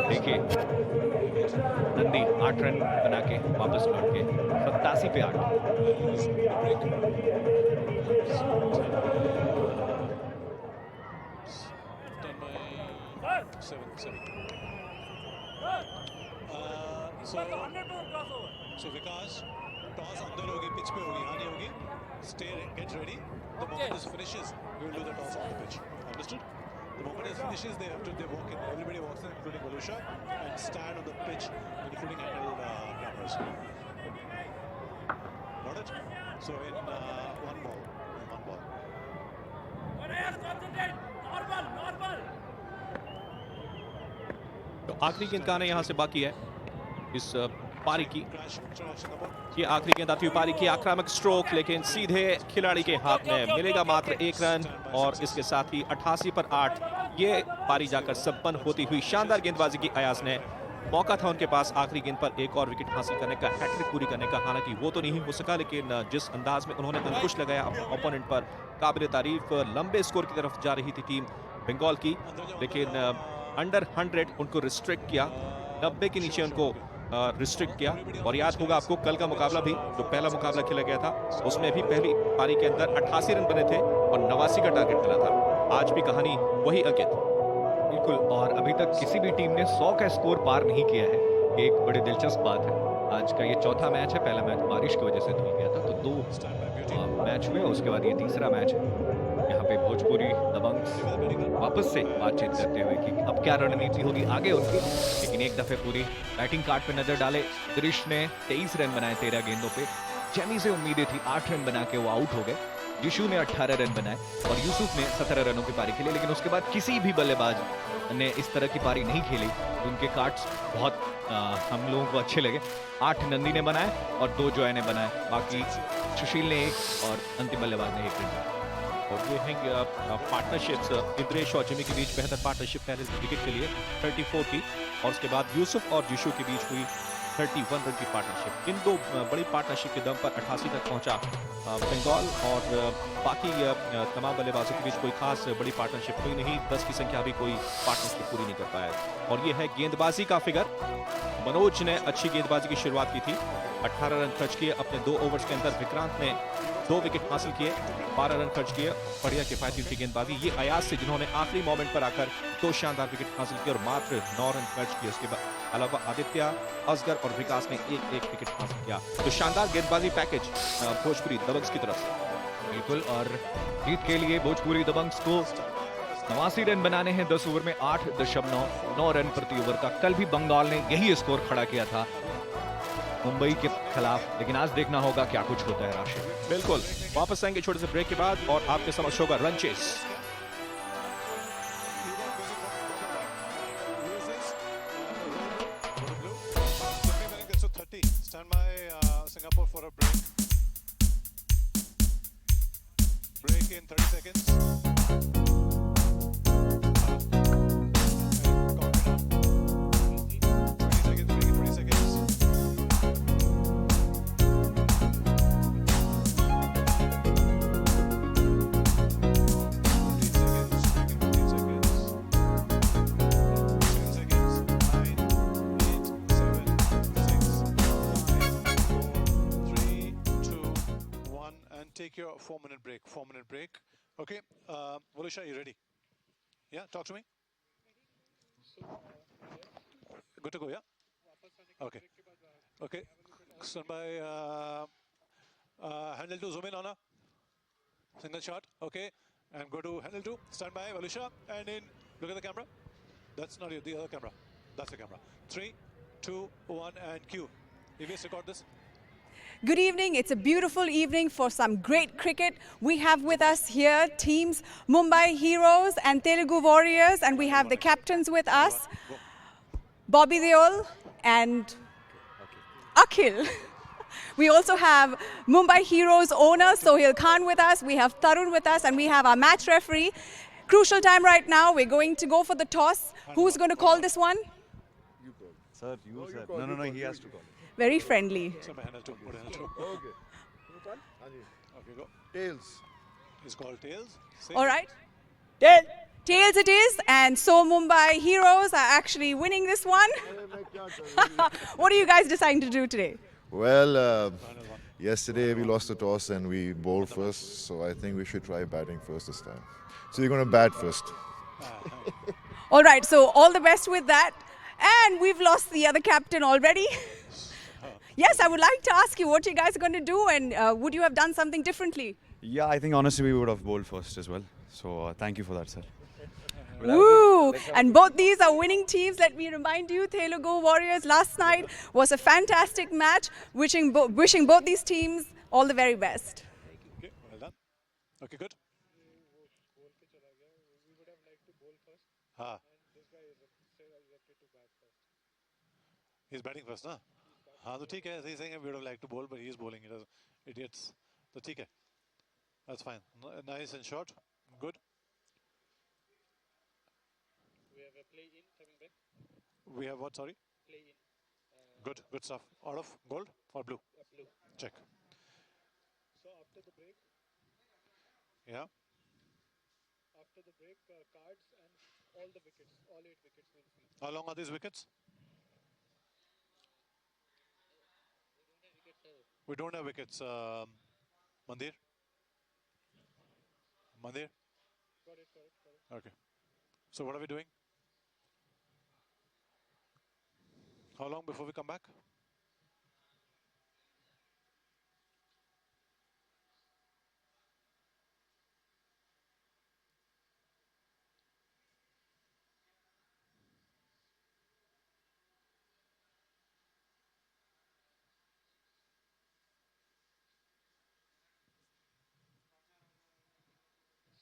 देखिए नंदी 8 रन बना के वापस लौट के 87 पे 8। So Vikas, toss अंदर होगी, पिच पे होगी, यहाँ नहीं होगी. Stay, get ready. The moment this finishes, we will do the toss on the pitch. Understood? The moment is finishes, they walk in. Everybody walks in, including Valusha, and stand on the pitch, including handheld cameras. Got it? So in one ball. तो आखिरी गेंद का आना यहाँ से बाकी है इस पारी की। ये आखिरी गेंद आती हुई पारी की, आक्रामक स्ट्रोक, लेकिन सीधे खिलाड़ी के हाथ में मिलेगा मात्र 1 रन और इसके साथ ही 88 पर 8 ये पारी जाकर संपन्न होती हुई। शानदार गेंदबाजी की अयाज ने, मौका था उनके पास आखिरी गेंद पर एक और विकेट हासिल करने का, हैट्रिक पूरी करने का, हालांकि वो तो नहीं हो सका, लेकिन जिस अंदाज में उन्होंने अंकुश लगाया अपने ओपोनेंट पर, काबिल तारीफ। लंबे स्कोर की तरफ जा रही थी टीम बंगाल की, लेकिन अंडर 100 उनको रिस्ट्रिक्ट किया, 90 के नीचे उनको रिस्ट्रिक्ट किया। और याद होगा आपको कल का मुकाबला भी, जो पहला मुकाबला खेला गया था, उसमें भी पहली पारी के अंदर 88 रन बने थे और 89 का टारगेट मिला था। आज भी कहानी वही अंकित। बिल्कुल, और अभी तक किसी भी टीम ने 100 का स्कोर पार नहीं किया है, एक बड़ी दिलचस्प बात है। आज का ये चौथा मैच है, पहला मैच बारिश की वजह से धुल गया था, तो 2 मैच हुए, उसके बाद ये तीसरा मैच है। यहाँ पे भोजपुरी दबंग वापस से बातचीत करते हुए कि अब क्या रणनीति होगी आगे उनकी, लेकिन एक दफे पूरी बैटिंग कार्ड पे नजर डाले। दिनेश ने 23 रन बनाए 13 गेंदों पे, जेमी से उम्मीदें थी, 8 रन बना के वो आउट हो गए। जिशु ने 18 रन बनाए और यूसुफ ने 17 रनों की पारी खेली, लेकिन उसके बाद किसी भी बल्लेबाज ने इस तरह की पारी नहीं खेली। उनके कार्ड्स बहुत हम लोगों को अच्छे लगे। 8 नंदी ने बनाए और 2 जॉय ने बनाए, बाकी सुशील ने 1 और अंतिम बल्लेबाज ने 1 रन। और ये है पार्टनरशिप्स, इंद्रेश और जिमी के बीच बेहतर पार्टनरशिप पहले विकेट के लिए 34 की, और उसके बाद यूसुफ और जिशु के बीच हुई 31 रन की पार्टनरशिप। इन 2 बड़ी पार्टनरशिप के दम पर 88 तक पहुंचा बंगाल, और बाकी तमाम बल्लेबाजों के बीच कोई खास बड़ी पार्टनरशिप हुई नहीं। 10 की संख्या भी कोई पार्टनरशिप पूरी नहीं कर पाया। और ये है गेंदबाजी का फिगर। मनोज ने अच्छी गेंदबाजी की शुरुआत की थी, 18 रन खर्च किए अपने 2 ओवर्स के अंदर। विक्रांत ने 2 विकेट हासिल किए, 12 रन खर्च किए। बढ़िया किफायती थी गेंदबाजी ये अयाज से, जिन्होंने आखिरी मोमेंट पर आकर 2 शानदार विकेट हासिल किए और मात्र 9 रन खर्च किए। उसके अलावा आदित्य, असगर और विकास ने 1-1 विकेट हासिल किया। तो शानदार गेंदबाजी पैकेज भोजपुरी दबंग्स की तरफ से। बिल्कुल, और जीत के लिए भोजपुरी दबंग्स को 89 रन बनाने हैं 10 ओवर में, 8.9 रन प्रति ओवर का। कल भी बंगाल ने यही स्कोर खड़ा किया था मुंबई के खिलाफ, लेकिन आज देखना होगा क्या कुछ होता है। राशिद बिल्कुल, वापस आएंगे छोटे से ब्रेक के बाद और आपके समक्ष होगा run chase. Stand by Singapore for a break. Break in 30 seconds. Take your 4-minute break. 4-minute break. Okay. Valusha, you ready? Yeah. Talk to me. Good to go. Yeah. Okay. Okay. Stand by. Handle 2. Zoom in on a single shot. Okay. And go to handle 2. Stand by, Valusha. And in. Look at the camera. That's not you. The other camera. That's the camera. 3, 2, 1, and cue. EVS, record this. Good evening. It's a beautiful evening for some great cricket. We have with us here teams Mumbai Heroes and Telugu Warriors, and we have the captains with us, Bobby Deol and Akhil. We also have Mumbai Heroes owner Sohail Khan with us. We have Tarun with us, and we have our match referee. Crucial time right now. We're going to go for the toss. Who's going to call this one? You call. Sir, you sir. No, he has to call. Very friendly. Okay. Okay, go. Tails. It's called Tails. All right. Tails it is, and so Mumbai Heroes are actually winning this one. What are you guys deciding to do today? Well, yesterday we lost the toss and we bowled first, so I think we should try batting first this time. So we're going to bat first. All right, so all the best with that. And we've lost the other captain already. Yes, I would like to ask you what you guys are going to do, and would you have done something differently? Yeah, I think honestly we would have bowled first as well. So thank you for that, sir. Woo! you. And both these are winning teams. Let me remind you, Telugu Warriors last night was a fantastic match. Wishing both these teams all the very best. Okay, well done. Okay, good. He's batting first, ना? हाँ तो ठीक है. He's saying we would have liked to bowl, but he is bowling. It is idiots. तो ठीक है. That's fine. Nice and short. Good. We have a play-in coming back. We have what? Sorry. Play-in. Good. Good stuff. Out of gold or blue? Blue. Check. So after the break. Yeah. After the break, cards and all the wickets, all 8 wickets will see. How long are these wickets? We don't have wickets, Mandir. Mandir? Got it. Okay. So what are we doing? How long before we come back?